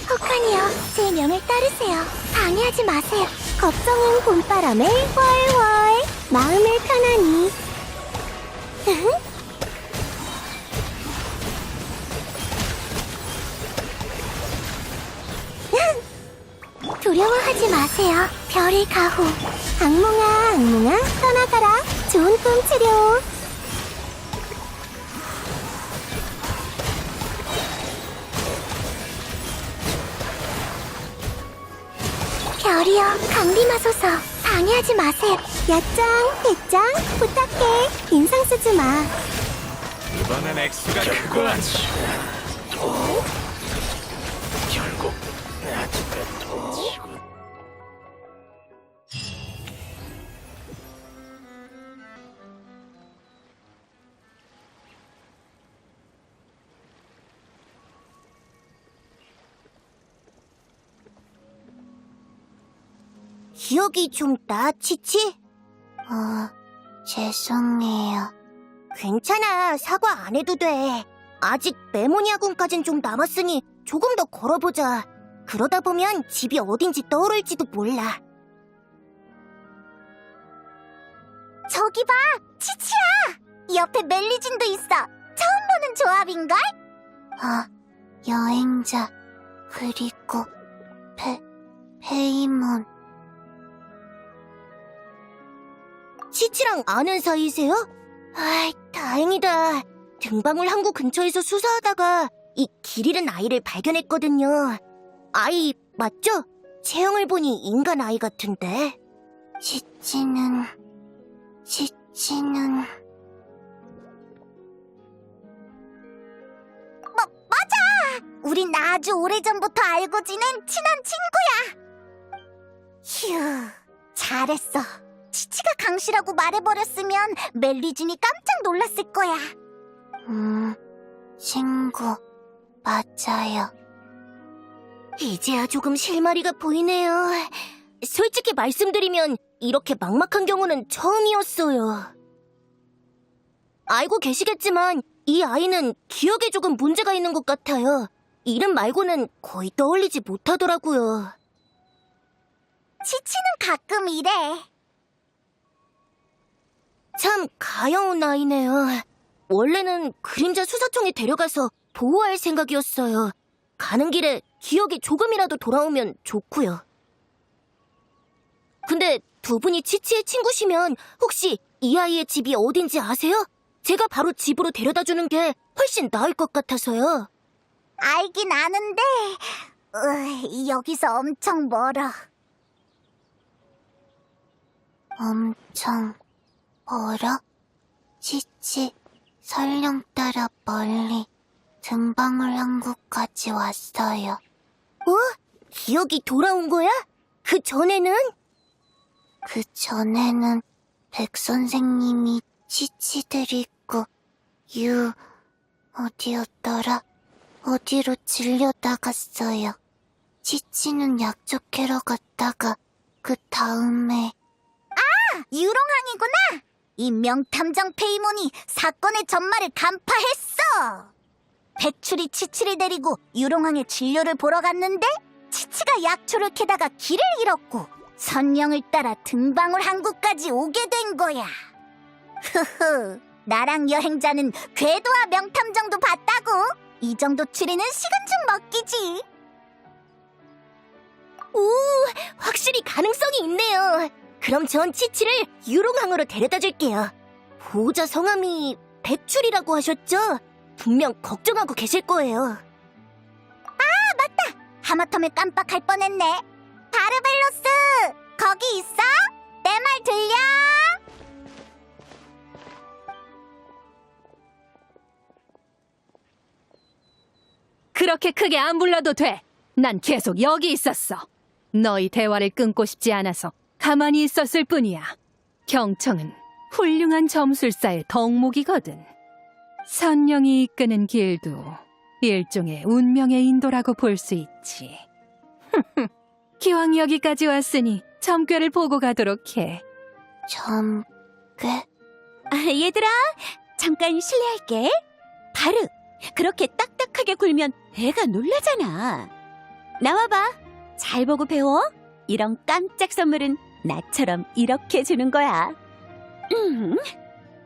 S1: 혹하니요, 제 명을 따르세요. 방해하지 마세요. 걱정은 봄바람에 월월. 마음을 편안히. 두려워하지 마세요. 별의 가호. 악몽아, 악몽아, 떠나가라. 좋은 꿈 치료. 별이여, 강림하소서. 방해하지 마세요. 야짱, 대짱, 부탁해. 인상 쓰지 마.
S5: 이번엔 액수가 크구나. 결국
S1: 기억이 좀 나, 치치? 죄송해요. 괜찮아, 사과 안 해도 돼. 아직 메모니아 군까진 좀 남았으니 조금 더 걸어보자. 그러다 보면 집이 어딘지 떠오를지도 몰라. 저기 봐, 치치야! 옆에 멜리진도 있어. 처음 보는 조합인걸? 여행자, 그리고 페이몬. 치치랑 아는 사이세요? 아이, 다행이다. 등방울 항구 근처에서 수사하다가 이 길 잃은 아이를 발견했거든요. 아이, 맞죠? 체형을 보니 인간 아이 같은데. 치치는... 맞아! 우린 아주 오래전부터 알고 지낸 친한 친구야. 휴, 잘했어. 치치가 강씨라고 말해버렸으면 멜리진이 깜짝 놀랐을 거야. 친구, 맞아요. 이제야 조금 실마리가 보이네요. 솔직히 말씀드리면 이렇게 막막한 경우는 처음이었어요. 알고 계시겠지만 이 아이는 기억에 조금 문제가 있는 것 같아요. 이름 말고는 거의 떠올리지 못하더라고요. 치치는 가끔 이래. 참 가여운 아이네요. 원래는 그림자 수사청에 데려가서 보호할 생각이었어요. 가는 길에 기억이 조금이라도 돌아오면 좋고요. 근데 두 분이 치치의 친구시면 혹시 이 아이의 집이 어딘지 아세요? 제가 바로 집으로 데려다주는 게 훨씬 나을 것 같아서요. 알긴 아는데 여기서 엄청 멀어. 엄청 멀어? 치치, 설령 따라 멀리 등방울 항구까지 왔어요. 기억이 돌아온 거야? 그 전에는? 그 전에는 백 선생님이 치치 데리고 어디였더라? 어디로 질려 나갔어요. 치치는 약초 캐러 갔다가 그 다음에 유롱항이구나! 이 명탐정 페이몬이 사건의 전말을 간파했어! 백출이 치치를 데리고 유롱항의 진료를 보러 갔는데 치치가 약초를 캐다가 길을 잃었고 선령을 따라 등방울 항구까지 오게 된 거야. 흐흐, 나랑 여행자는 궤도와 명탐정도 봤다고. 이 정도 추리는 시간 좀 먹기지. 오, 확실히 가능성이 있네요. 그럼 전 치치를 유롱항으로 데려다 줄게요. 보호자 성함이 백출이라고 하셨죠? 분명 걱정하고 계실 거예요. 맞다! 하마터면 깜빡할 뻔했네. 바르벨로스! 거기 있어? 내 말 들려?
S2: 그렇게 크게 안 불러도 돼. 난 계속 여기 있었어. 너희 대화를 끊고 싶지 않아서 가만히 있었을 뿐이야. 경청은 훌륭한 점술사의 덕목이거든. 선령이 이끄는 길도 일종의 운명의 인도라고 볼 수 있지. 기왕 여기까지 왔으니 점괘를 보고 가도록 해.
S1: 점괘?
S3: 얘들아, 잠깐 실례할게. 바르, 그렇게 딱딱하게 굴면 애가 놀라잖아. 나와봐. 잘 보고 배워. 이런 깜짝 선물은 나처럼 이렇게 주는 거야.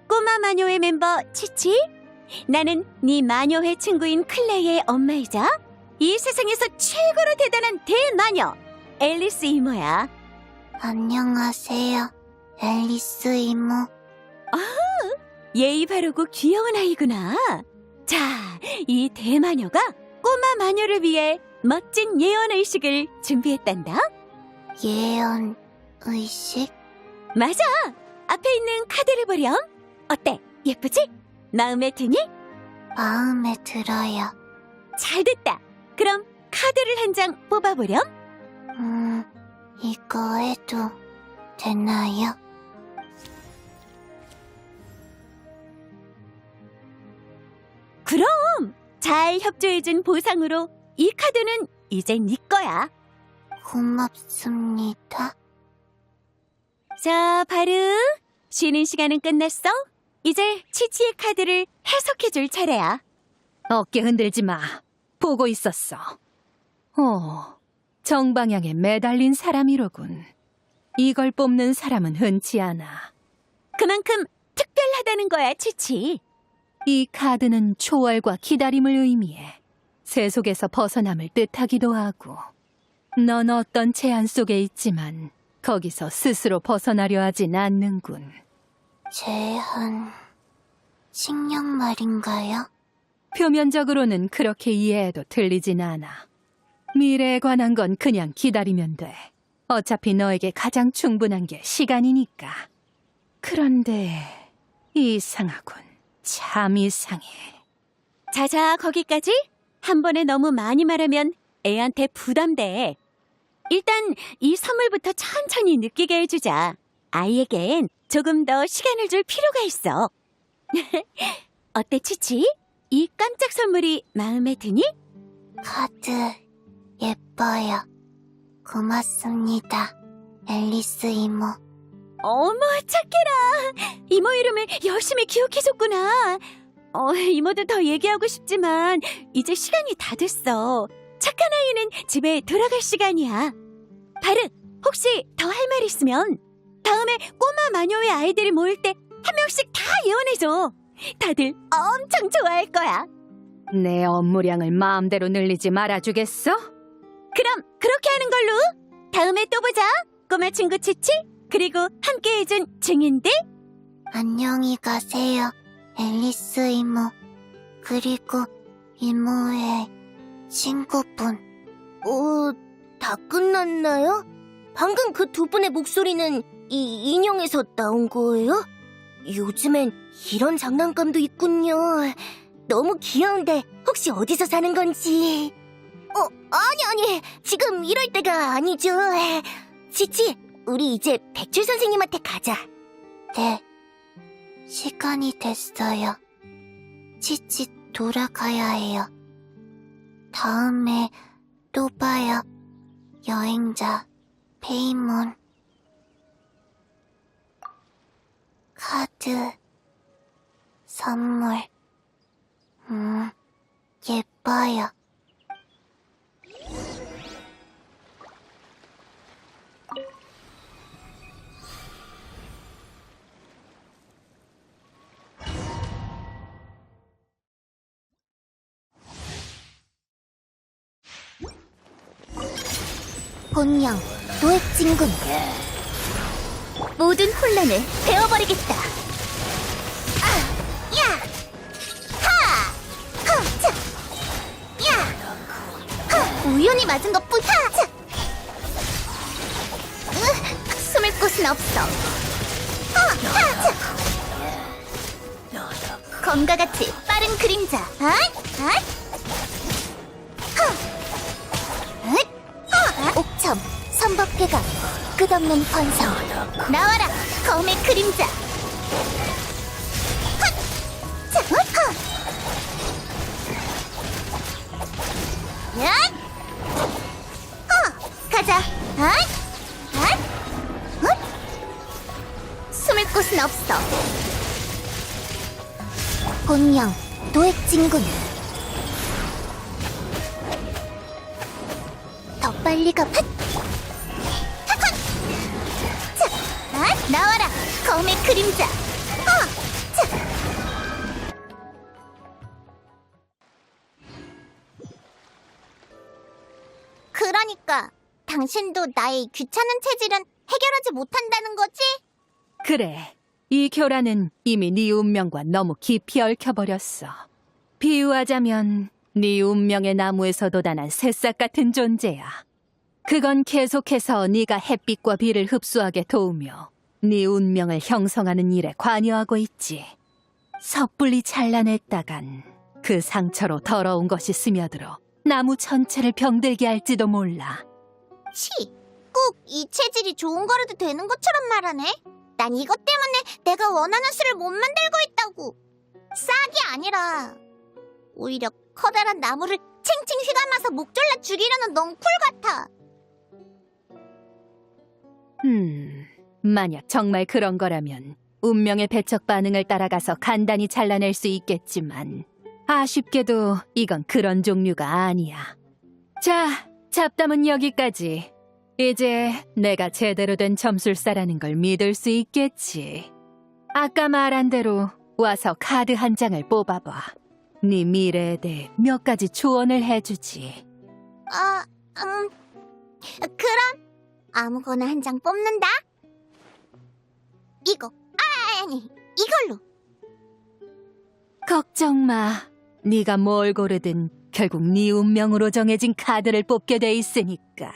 S3: 꼬마 마녀회 멤버 치치, 나는 네 마녀회 친구인 클레이의 엄마이자 이 세상에서 최고로 대단한 대마녀 앨리스 이모야.
S1: 안녕하세요, 앨리스 이모.
S3: 예의 바르고 귀여운 아이구나. 자, 이 대마녀가 꼬마 마녀를 위해 멋진 예언 의식을 준비했단다.
S1: 예언 의식?
S3: 맞아. 앞에 있는 카드를 보렴. 어때? 예쁘지? 마음에 드니?
S1: 마음에 들어요.
S3: 잘 됐다. 그럼 카드를 한 장 뽑아보렴.
S1: 이거 해도 되나요?
S3: 그럼 잘 협조해준 보상으로 이 카드는 이제 네 거야.
S1: 고맙습니다.
S3: 자, 바르. 쉬는 시간은 끝났어? 이제 치치의 카드를 해석해줄 차례야.
S2: 어깨 흔들지 마. 보고 있었어. 정방향에 매달린 사람이로군. 이걸 뽑는 사람은 흔치 않아.
S3: 그만큼 특별하다는 거야, 치치.
S2: 이 카드는 초월과 기다림을 의미해 세속에서 벗어남을 뜻하기도 하고, 넌 어떤 제한 속에 있지만 거기서 스스로 벗어나려 하진 않는군.
S1: 제한... 식량 말인가요?
S2: 표면적으로는 그렇게 이해해도 틀리진 않아. 미래에 관한 건 그냥 기다리면 돼. 어차피 너에게 가장 충분한 게 시간이니까. 그런데 이상하군. 참 이상해.
S3: 자자, 거기까지? 한 번에 너무 많이 말하면 애한테 부담돼. 일단 이 선물부터 천천히 느끼게 해주자. 아이에겐 조금 더 시간을 줄 필요가 있어. 어때, 치치? 이 깜짝 선물이 마음에 드니?
S1: 카드 예뻐요. 고맙습니다, 앨리스 이모.
S3: 어머, 착해라. 이모 이름을 열심히 기억해줬구나. 이모도 더 얘기하고 싶지만 이제 시간이 다 됐어. 착한 아이는 집에 돌아갈 시간이야. 바르, 혹시 더 할 말 있으면 다음에 꼬마 마녀회 아이들이 모일 때 한 명씩 다 예언해줘. 다들 엄청 좋아할 거야.
S2: 내 업무량을 마음대로 늘리지 말아주겠어?
S3: 그럼 그렇게 하는 걸로. 다음에 또 보자. 꼬마 친구 치치, 그리고 함께 해준 증인들.
S1: 안녕히 가세요, 앨리스 이모. 그리고 이모의 친구분. 다 끝났나요? 방금 그 두 분의 목소리는 이 인형에서 나온 거예요? 요즘엔 이런 장난감도 있군요. 너무 귀여운데 혹시 어디서 사는 건지. 아니. 지금 이럴 때가 아니죠. 치치, 우리 이제 백출 선생님한테 가자. 네, 시간이 됐어요. 치치 돌아가야 해요. 다음에 또 봐요, 여행자 페이몬. 카드 선물 예뻐요. 본령 도액진군. 모든 혼란을 베어버리겠다. 우연히 맞은 것뿐. 숨을 곳은 없어. 검과 같이 빠른 그림자. 어깨가 끝없는 번성. 나와라, 검의 그림자. 헛! 자, 헛! 야! 가자. 헛! 헛! 헛! 숨을 곳은 없어. 본령 도액진군. 더 빨리 가. 헛! 헛! 자, 헛! 나와라, 검의 그림자. 자. 그러니까 당신도 나의 귀찮은 체질은 해결하지 못한다는 거지?
S2: 그래, 이 교란은 이미 네 운명과 너무 깊이 얽혀버렸어. 비유하자면 네 운명의 나무에서도 단한 새싹 같은 존재야. 그건 계속해서 네가 햇빛과 비를 흡수하게 도우며 네 운명을 형성하는 일에 관여하고 있지. 섣불리 잘라냈다간 그 상처로 더러운 것이 스며들어 나무 전체를 병들게 할지도 몰라.
S1: 치, 꼭 이 체질이 좋은 거라도 되는 것처럼 말하네. 난 이것 때문에 내가 원하는 수를 못 만들고 있다고. 싹이 아니라 오히려 커다란 나무를 칭칭 휘감아서 목 졸라 죽이려는 넝쿨 같아.
S2: 만약 정말 그런 거라면 운명의 배척 반응을 따라가서 간단히 잘라낼 수 있겠지만 아쉽게도 이건 그런 종류가 아니야. 자, 잡담은 여기까지. 이제 내가 제대로 된 점술사라는 걸 믿을 수 있겠지. 아까 말한 대로 와서 카드 한 장을 뽑아봐. 네 미래에 대해 몇 가지 조언을 해주지.
S1: 그럼 아무거나 한 장 뽑는다. 이거, 아니, 이걸로.
S2: 걱정 마. 네가 뭘 고르든 결국 네 운명으로 정해진 카드를 뽑게 돼 있으니까.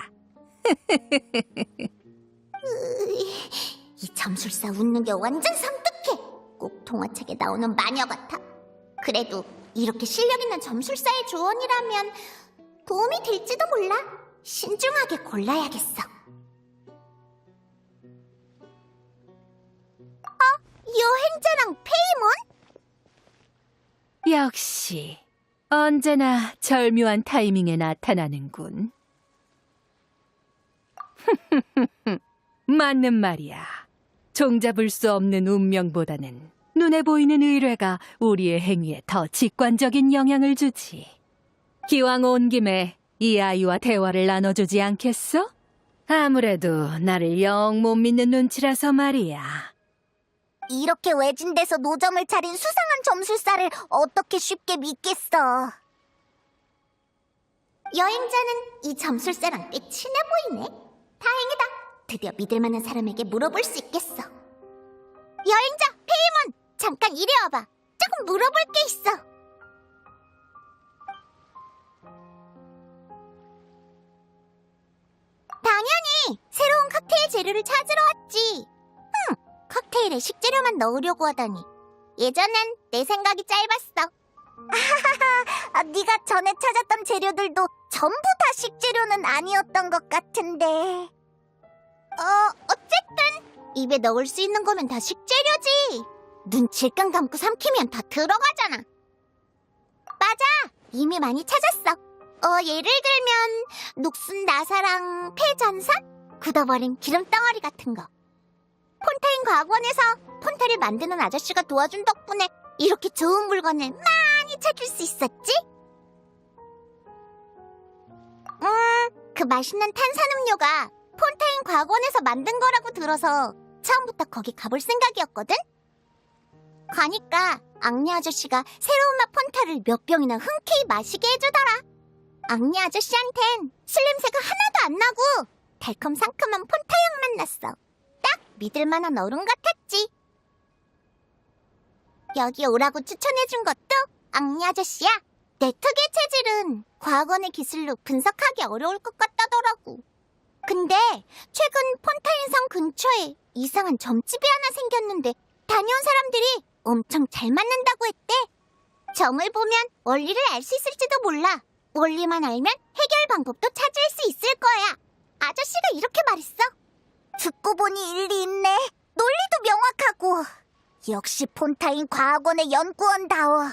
S1: 이 점술사 웃는 게 완전 섬뜩해. 꼭 동화책에 나오는 마녀 같아. 그래도 이렇게 실력 있는 점술사의 조언이라면 도움이 될지도 몰라. 신중하게 골라야겠어. 여행자랑 페이몬?
S2: 역시 언제나 절묘한 타이밍에 나타나는군. 맞는 말이야. 종잡을 수 없는 운명보다는 눈에 보이는 의뢰가 우리의 행위에 더 직관적인 영향을 주지. 기왕 온 김에 이 아이와 대화를 나눠주지 않겠어? 아무래도 나를 영 못 믿는 눈치라서 말이야.
S1: 이렇게 외진 데서 노점을 차린 수상한 점술사를 어떻게 쉽게 믿겠어. 여행자는 이 점술사랑 꽤 친해 보이네. 다행이다. 드디어 믿을 만한 사람에게 물어볼 수 있겠어. 여행자, 페이몬! 잠깐 이리 와봐. 조금 물어볼 게 있어. 당연히 새로운 칵테일 재료를 찾으러 왔지. 칵테일에 식재료만 넣으려고 하다니. 예전엔 내 생각이 짧았어. 네가 전에 찾았던 재료들도 전부 다 식재료는 아니었던 것 같은데. 어쨌든 입에 넣을 수 있는 거면 다 식재료지. 눈 질끈 감고 삼키면 다 들어가잖아. 맞아, 이미 많이 찾았어. 예를 들면 녹슨 나사랑 폐전선, 굳어버린 기름덩어리 같은 거. 폰타인 과학원에서 폰타를 만드는 아저씨가 도와준 덕분에 이렇게 좋은 물건을 많이 찾을 수 있었지? 그 맛있는 탄산음료가 폰타인 과학원에서 만든 거라고 들어서 처음부터 거기 가볼 생각이었거든? 가니까 앙리 아저씨가 새로운 맛 폰타를 몇 병이나 흔쾌히 마시게 해주더라. 앙리 아저씨한텐 술 냄새가 하나도 안 나고 달콤상큼한 폰타 향만 났어. 딱 믿을 만한 어른 같았지. 여기 오라고 추천해준 것도 앙리 아저씨야. 내 특유의 체질은 과학원의 기술로 분석하기 어려울 것 같다더라고. 근데 최근 폰타인성 근처에 이상한 점집이 하나 생겼는데 다녀온 사람들이 엄청 잘 맞는다고 했대. 점을 보면 원리를 알 수 있을지도 몰라. 원리만 알면 해결 방법도 찾을 수 있을 거야. 아저씨가 이렇게 말했어. 듣고 보니 일리 있네. 논리도 명확하고. 역시 폰타인 과학원의 연구원다워.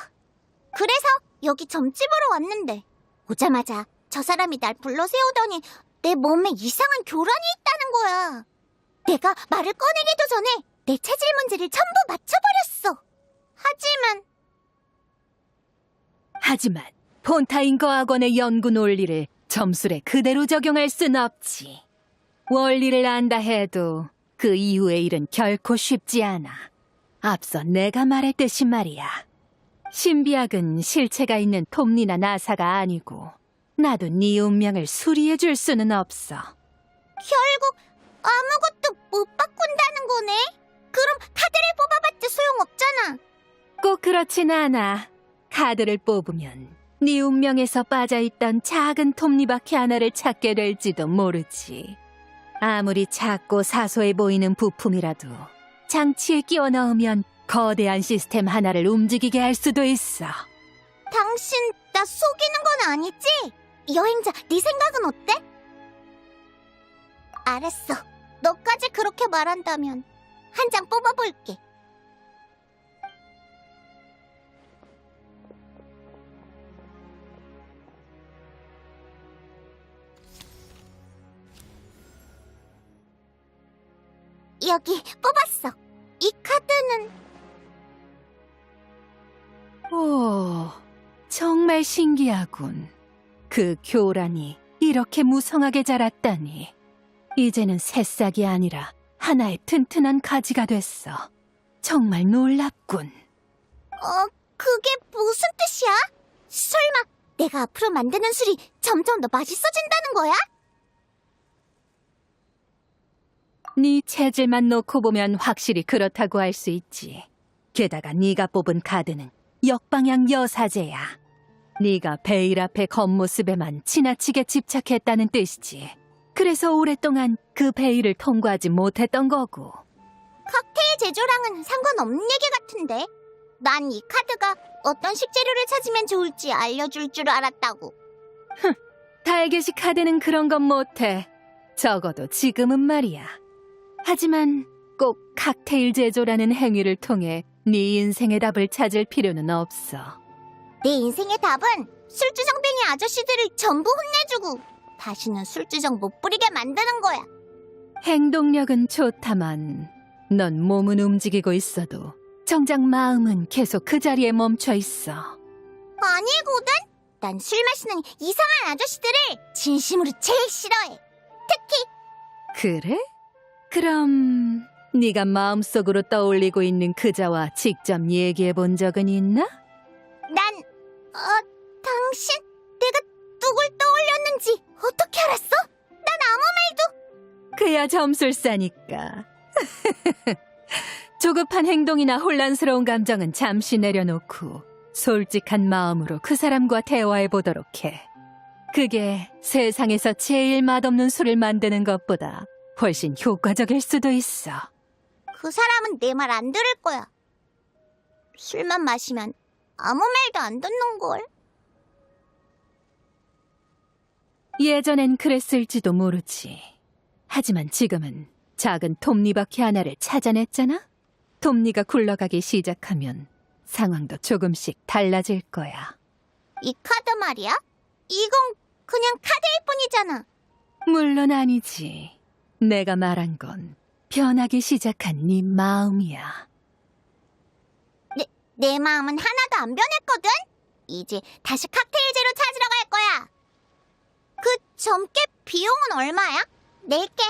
S1: 그래서 여기 점집으로 왔는데 오자마자 저 사람이 날 불러 세우더니 내 몸에 이상한 교란이 있다는 거야. 내가 말을 꺼내기도 전에 내 체질 문제를 전부 맞춰버렸어.
S2: 하지만 폰타인 과학원의 연구 논리를 점술에 그대로 적용할 순 없지. 원리를 안다 해도 그 이후의 일은 결코 쉽지 않아. 앞서 내가 말했듯이 말이야. 신비학은 실체가 있는 톱니나 나사가 아니고 나도 네 운명을 수리해 줄 수는 없어.
S1: 결국 아무것도 못 바꾼다는 거네. 그럼 카드를 뽑아봤자 소용없잖아.
S2: 꼭 그렇진 않아. 카드를 뽑으면 네 운명에서 빠져있던 작은 톱니바퀴 하나를 찾게 될지도 모르지. 아무리 작고 사소해 보이는 부품이라도 장치에 끼워 넣으면 거대한 시스템 하나를 움직이게 할 수도 있어.
S1: 당신 나 속이는 건 아니지? 여행자, 네 생각은 어때? 알았어. 너까지 그렇게 말한다면 한 장 뽑아볼게. 여기 뽑았어. 이 카드는
S2: 오, 정말 신기하군. 그 교란이 이렇게 무성하게 자랐다니. 이제는 새싹이 아니라 하나의 튼튼한 가지가 됐어. 정말 놀랍군.
S1: 그게 무슨 뜻이야? 설마 내가 앞으로 만드는 술이 점점 더 맛있어진다는 거야?
S2: 네 체질만 놓고 보면 확실히 그렇다고 할 수 있지. 게다가 네가 뽑은 카드는 역방향 여사제야. 네가 베일 앞의 겉모습에만 지나치게 집착했다는 뜻이지. 그래서 오랫동안 그 베일을 통과하지 못했던 거고.
S1: 칵테일 제조랑은 상관없는 얘기 같은데? 난 이 카드가 어떤 식재료를 찾으면 좋을지 알려줄 줄 알았다고.
S2: 달걀식 카드는 그런 건 못해. 적어도 지금은 말이야. 하지만 꼭 칵테일 제조라는 행위를 통해 네 인생의 답을 찾을 필요는 없어.
S1: 내 인생의 답은 술주정뱅이 아저씨들을 전부 혼내주고 다시는 술주정 못 부리게 만드는 거야.
S2: 행동력은 좋다만 넌 몸은 움직이고 있어도 정작 마음은 계속 그 자리에 멈춰 있어.
S1: 아니거든? 난 술 마시는 이상한 아저씨들을 진심으로 제일 싫어해.
S2: 그래? 그럼 네가 마음속으로 떠올리고 있는 그자와 직접 얘기해 본 적은 있나?
S1: 당신? 내가 누굴 떠올렸는지 어떻게 알았어? 난 아무 말도...
S2: 그야 점술사니까. 조급한 행동이나 혼란스러운 감정은 잠시 내려놓고 솔직한 마음으로 그 사람과 대화해 보도록 해. 그게 세상에서 제일 맛없는 술을 만드는 것보다 훨씬 효과적일 수도 있어.
S1: 그 사람은 내 말 안 들을 거야. 술만 마시면 아무 말도 안 듣는걸.
S2: 예전엔 그랬을지도 모르지. 하지만 지금은 작은 톱니바퀴 하나를 찾아냈잖아? 톱니가 굴러가기 시작하면 상황도 조금씩 달라질 거야.
S1: 이 카드 말이야? 이건 그냥 카드일 뿐이잖아.
S2: 물론 아니지. 내가 말한 건 변하기 시작한 네 마음이야.
S1: 내 마음은 하나도 안 변했거든? 이제 다시 칵테일제로 찾으러 갈 거야. 그 점괘 비용은 얼마야? 낼게.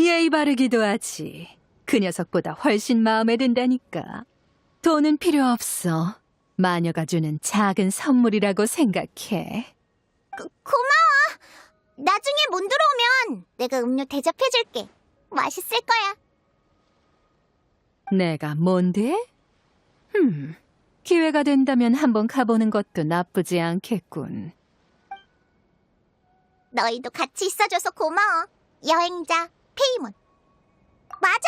S2: 예의 바르기도 하지. 그 녀석보다 훨씬 마음에 든다니까. 돈은 필요 없어. 마녀가 주는 작은 선물이라고 생각해.
S1: 고마워. 나중에 문 들어오면 내가 음료 대접해줄게. 맛있을 거야.
S2: 내가 뭔데? 기회가 된다면 한번 가보는 것도 나쁘지 않겠군.
S1: 너희도 같이 있어줘서 고마워. 여행자 페이몬. 맞아.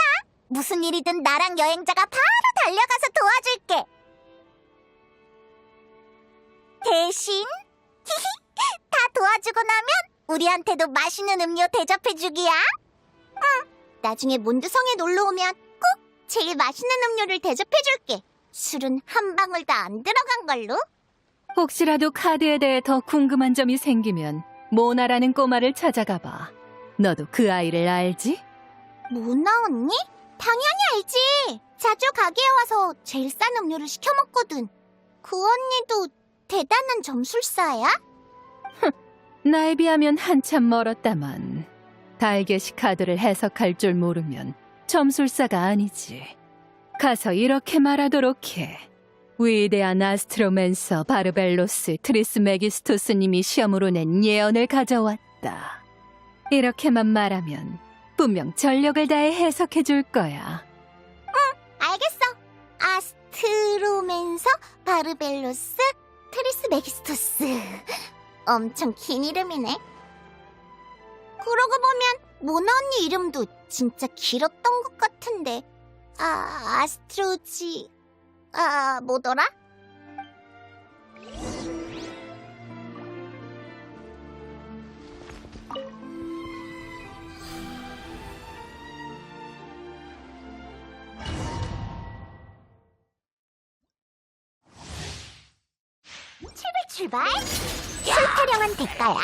S1: 무슨 일이든 나랑 여행자가 바로 달려가서 도와줄게. 대신 도와주고 나면 우리한테도 맛있는 음료 대접해주기야. 응, 나중에 몬드성에 놀러오면 꼭 제일 맛있는 음료를 대접해줄게. 술은 한 방울도 안 들어간 걸로.
S2: 혹시라도 카드에 대해 더 궁금한 점이 생기면 모나라는 꼬마를 찾아가봐. 너도 그 아이를 알지?
S1: 모나 언니? 당연히 알지. 자주 가게에 와서 제일 싼 음료를 시켜 먹거든. 그 언니도 대단한 점술사야?
S2: 나에 비하면 한참 멀었다만 달개시 카드를 해석할 줄 모르면 점술사가 아니지. 가서 이렇게 말하도록 해. 위대한 아스트로맨서 바르벨로스 트리스메기스토스님이 시험으로 낸 예언을 가져왔다. 이렇게만 말하면 분명 전력을 다해 해석해 줄 거야.
S1: 알겠어. 아스트로맨서 바르벨로스 트리스메기스토스. 엄청 긴 이름이네. 그러고 보면 모나 언니 이름도 진짜 길었던 것 같은데. 아스트로지... 뭐더라? 출발! 술 타령한 대가야.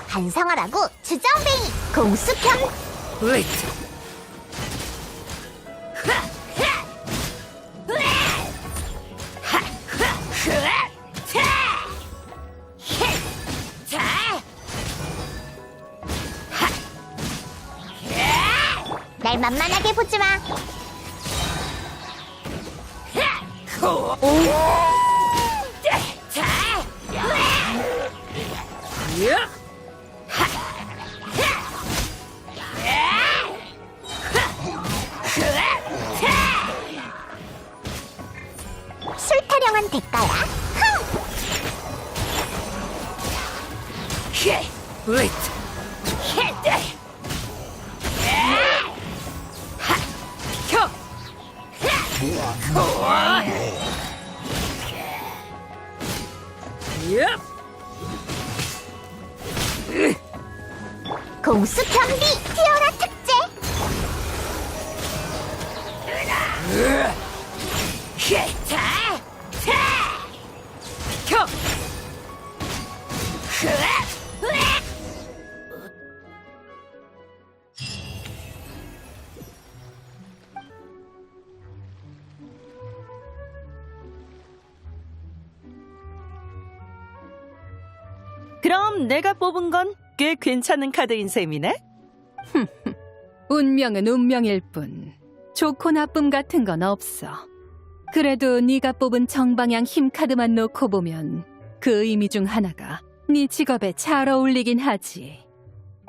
S1: 반성하라고 주정뱅이 공수평. 날 만만하게 보지 마. 술 타령한 대가야. 공수 경비 티어라 특제.
S3: 그럼 내가 뽑은 건 꽤 괜찮은 카드인 셈이네?
S2: 운명은 운명일 뿐 좋고 나쁨 같은 건 없어. 그래도 네가 뽑은 정방향 힘 카드만 놓고 보면 그 의미 중 하나가 네 직업에 잘 어울리긴 하지.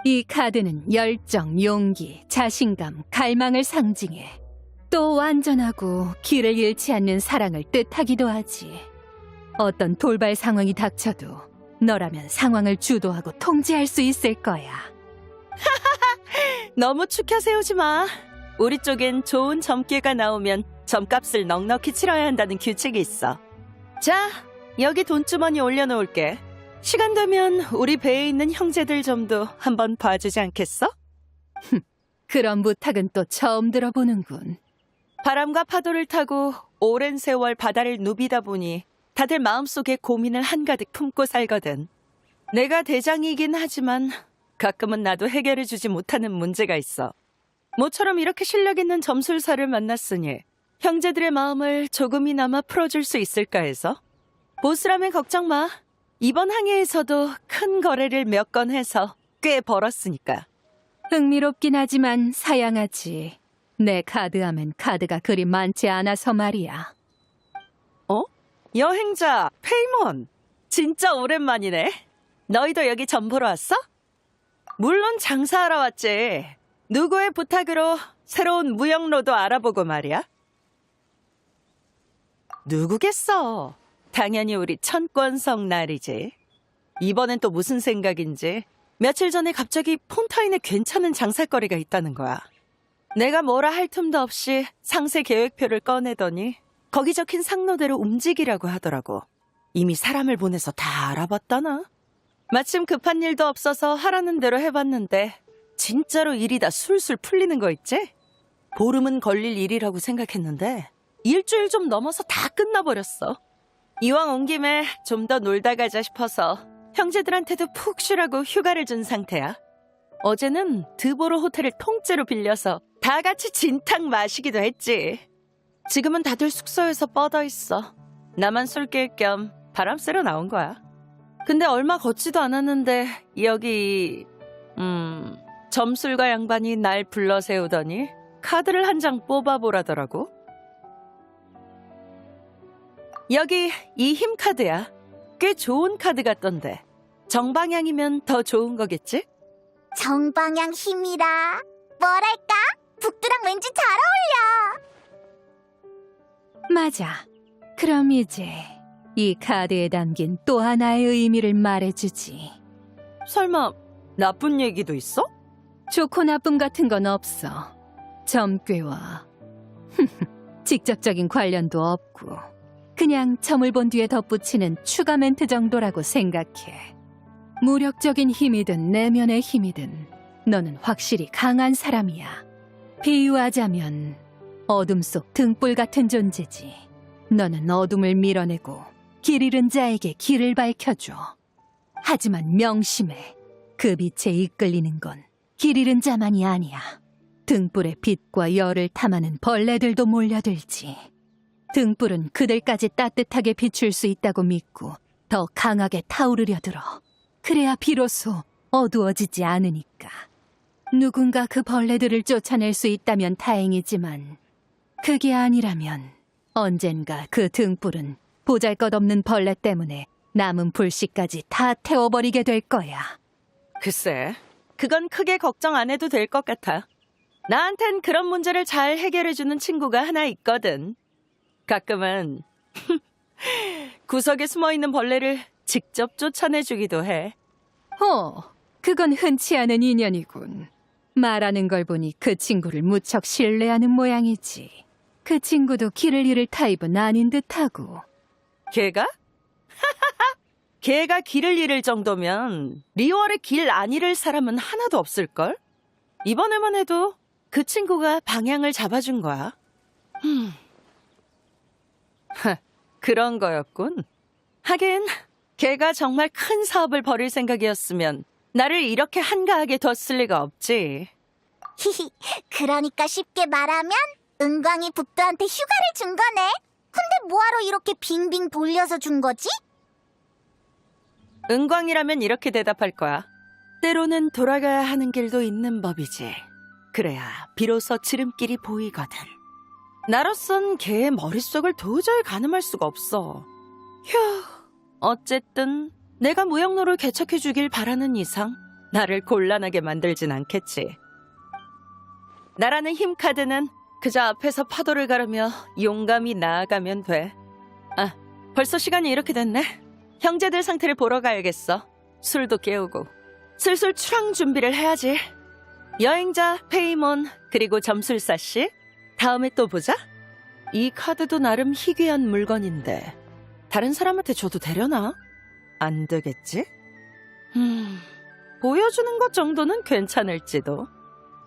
S2: 이 카드는 열정, 용기, 자신감, 갈망을 상징해. 또 완전하고 길을 잃지 않는 사랑을 뜻하기도 하지. 어떤 돌발 상황이 닥쳐도 너라면 상황을 주도하고 통제할 수 있을 거야.
S3: 너무 축혀 세우지 마. 우리 쪽엔 좋은 점괘가 나오면 점값을 넉넉히 치러야 한다는 규칙이 있어. 자, 여기 돈주머니 올려놓을게. 시간 되면 우리 배에 있는 형제들 좀도 한번 봐주지 않겠어?
S2: 그런 부탁은 또 처음 들어보는군.
S3: 바람과 파도를 타고 오랜 세월 바다를 누비다 보니 다들 마음속에 고민을 한가득 품고 살거든. 내가 대장이긴 하지만 가끔은 나도 해결해주지 못하는 문제가 있어. 모처럼 이렇게 실력 있는 점술사를 만났으니 형제들의 마음을 조금이나마 풀어줄 수 있을까 해서. 보스라면 걱정 마. 이번 항해에서도 큰 거래를 몇 건 해서 꽤 벌었으니까.
S2: 흥미롭긴 하지만 사양하지. 내 카드하면 카드가 그리 많지 않아서 말이야.
S3: 여행자 페이몬, 진짜 오랜만이네. 너희도 여기 점 보러 왔어? 물론 장사하러 왔지. 누구의 부탁으로 새로운 무역로도 알아보고 말이야.
S7: 누구겠어? 당연히 우리 천권성 날이지. 이번엔 또 무슨 생각인지 며칠 전에 갑자기 폰타인에 괜찮은 장살거리가 있다는 거야. 내가 뭐라 할 틈도 없이 상세 계획표를 꺼내더니 거기 적힌 상로대로 움직이라고 하더라고. 이미 사람을 보내서 다 알아봤다나? 마침 급한 일도 없어서 하라는 대로 해봤는데 진짜로 일이 다 술술 풀리는 거 있지? 보름은 걸릴 일이라고 생각했는데 일주일 좀 넘어서 다 끝나버렸어. 이왕 온 김에 좀 더 놀다 가자 싶어서 형제들한테도 푹 쉬라고 휴가를 준 상태야. 어제는 드보로 호텔을 통째로 빌려서 다 같이 진탕 마시기도 했지. 지금은 다들 숙소에서 뻗어 있어. 나만 술 깰 겸 바람 쐬러 나온 거야. 근데 얼마 걷지도 않았는데 여기 점술가 양반이 날 불러 세우더니 카드를 한 장 뽑아보라더라고. 여기 이 힘 카드야. 꽤 좋은 카드 같던데. 정방향이면 더 좋은 거겠지?
S1: 정방향 힘이라. 뭐랄까? 북두랑 왠지 잘 어울려.
S2: 맞아. 그럼 이제 이 카드에 담긴 또 하나의 의미를 말해주지.
S7: 설마 나쁜 얘기도 있어?
S2: 좋고 나쁨 같은 건 없어. 점괘와 직접적인 관련도 없고 그냥 점을 본 뒤에 덧붙이는 추가 멘트 정도라고 생각해. 무력적인 힘이든 내면의 힘이든 너는 확실히 강한 사람이야. 비유하자면 어둠 속 등불 같은 존재지. 너는 어둠을 밀어내고 길 잃은 자에게 길을 밝혀줘. 하지만 명심해. 그 빛에 이끌리는 건 길 잃은 자만이 아니야. 등불의 빛과 열을 탐하는 벌레들도 몰려들지. 등불은 그들까지 따뜻하게 비출 수 있다고 믿고 더 강하게 타오르려 들어. 그래야 비로소 어두워지지 않으니까. 누군가 그 벌레들을 쫓아낼 수 있다면 다행이지만 그게 아니라면 언젠가 그 등불은 보잘것없는 벌레 때문에 남은 불씨까지 다 태워버리게 될 거야.
S7: 글쎄, 그건 크게 걱정 안 해도 될 것 같아. 나한텐 그런 문제를 잘 해결해주는 친구가 하나 있거든. 가끔은 구석에 숨어있는 벌레를 직접 쫓아내주기도 해.
S2: 그건 흔치 않은 인연이군. 말하는 걸 보니 그 친구를 무척 신뢰하는 모양이지. 그 친구도 길을 잃을 타입은 아닌 듯하고.
S7: 걔가? 걔가 길을 잃을 정도면 리월의 길 안 잃을 사람은 하나도 없을걸? 이번에만 해도 그 친구가 방향을 잡아준 거야. 그런 거였군. 하긴 걔가 정말 큰 사업을 벌일 생각이었으면 나를 이렇게 한가하게 뒀을 리가 없지.
S1: 히히, 그러니까 쉽게 말하면 은광이 북두한테 휴가를 준 거네. 근데 뭐하러 이렇게 빙빙 돌려서 준 거지?
S7: 은광이라면 이렇게 대답할 거야. 때로는 돌아가야 하는 길도 있는 법이지. 그래야 비로소 지름길이 보이거든. 나로선 걔의 머릿속을 도저히 가늠할 수가 없어. 휴, 어쨌든 내가 무역로를 개척해주길 바라는 이상 나를 곤란하게 만들진 않겠지. 나라는 힘카드는 그저 앞에서 파도를 가르며 용감히 나아가면 돼. 아, 벌써 시간이 이렇게 됐네. 형제들 상태를 보러 가야겠어. 술도 깨우고 슬슬 출항 준비를 해야지. 여행자 페이몬 그리고 점술사 씨, 다음에 또 보자. 이 카드도 나름 희귀한 물건인데 다른 사람한테 줘도 되려나? 안 되겠지? 보여주는 것 정도는 괜찮을지도.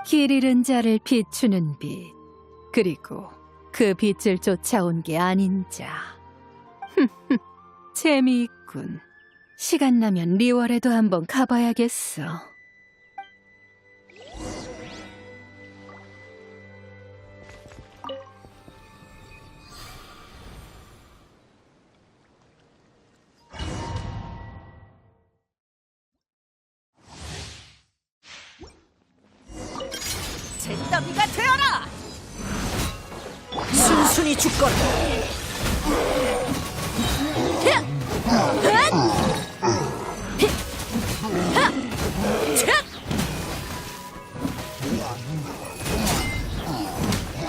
S2: 길 잃은 자를 비추는 빛, 그리고 그 빛을 쫓아온 게 아닌 자. 재미있군. 시간 나면 리월에도 한번 가봐야겠어.
S7: 잿더미가 되어라! 순순히 죽거라!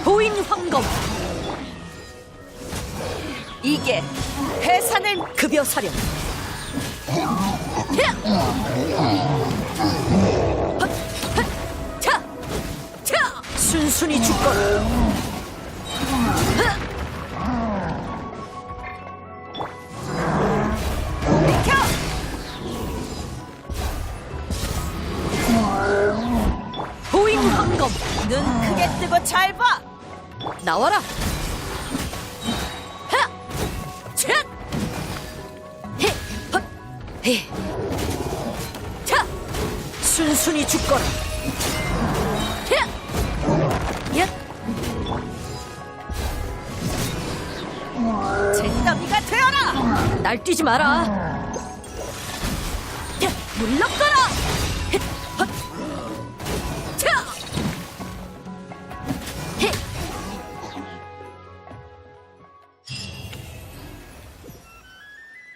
S7: 보인 황검! 이게 해산을 급여 사령. 자, 순순히 죽거라. 비켜! 보잉 황검, 눈 크게 뜨고 잘 봐. 나와라. 하! 촤! 히! 헛! 히! 자! 순순히 죽거라. 히! 얏! 잿더미가 되어라! 날뛰지 마라. 물러거라!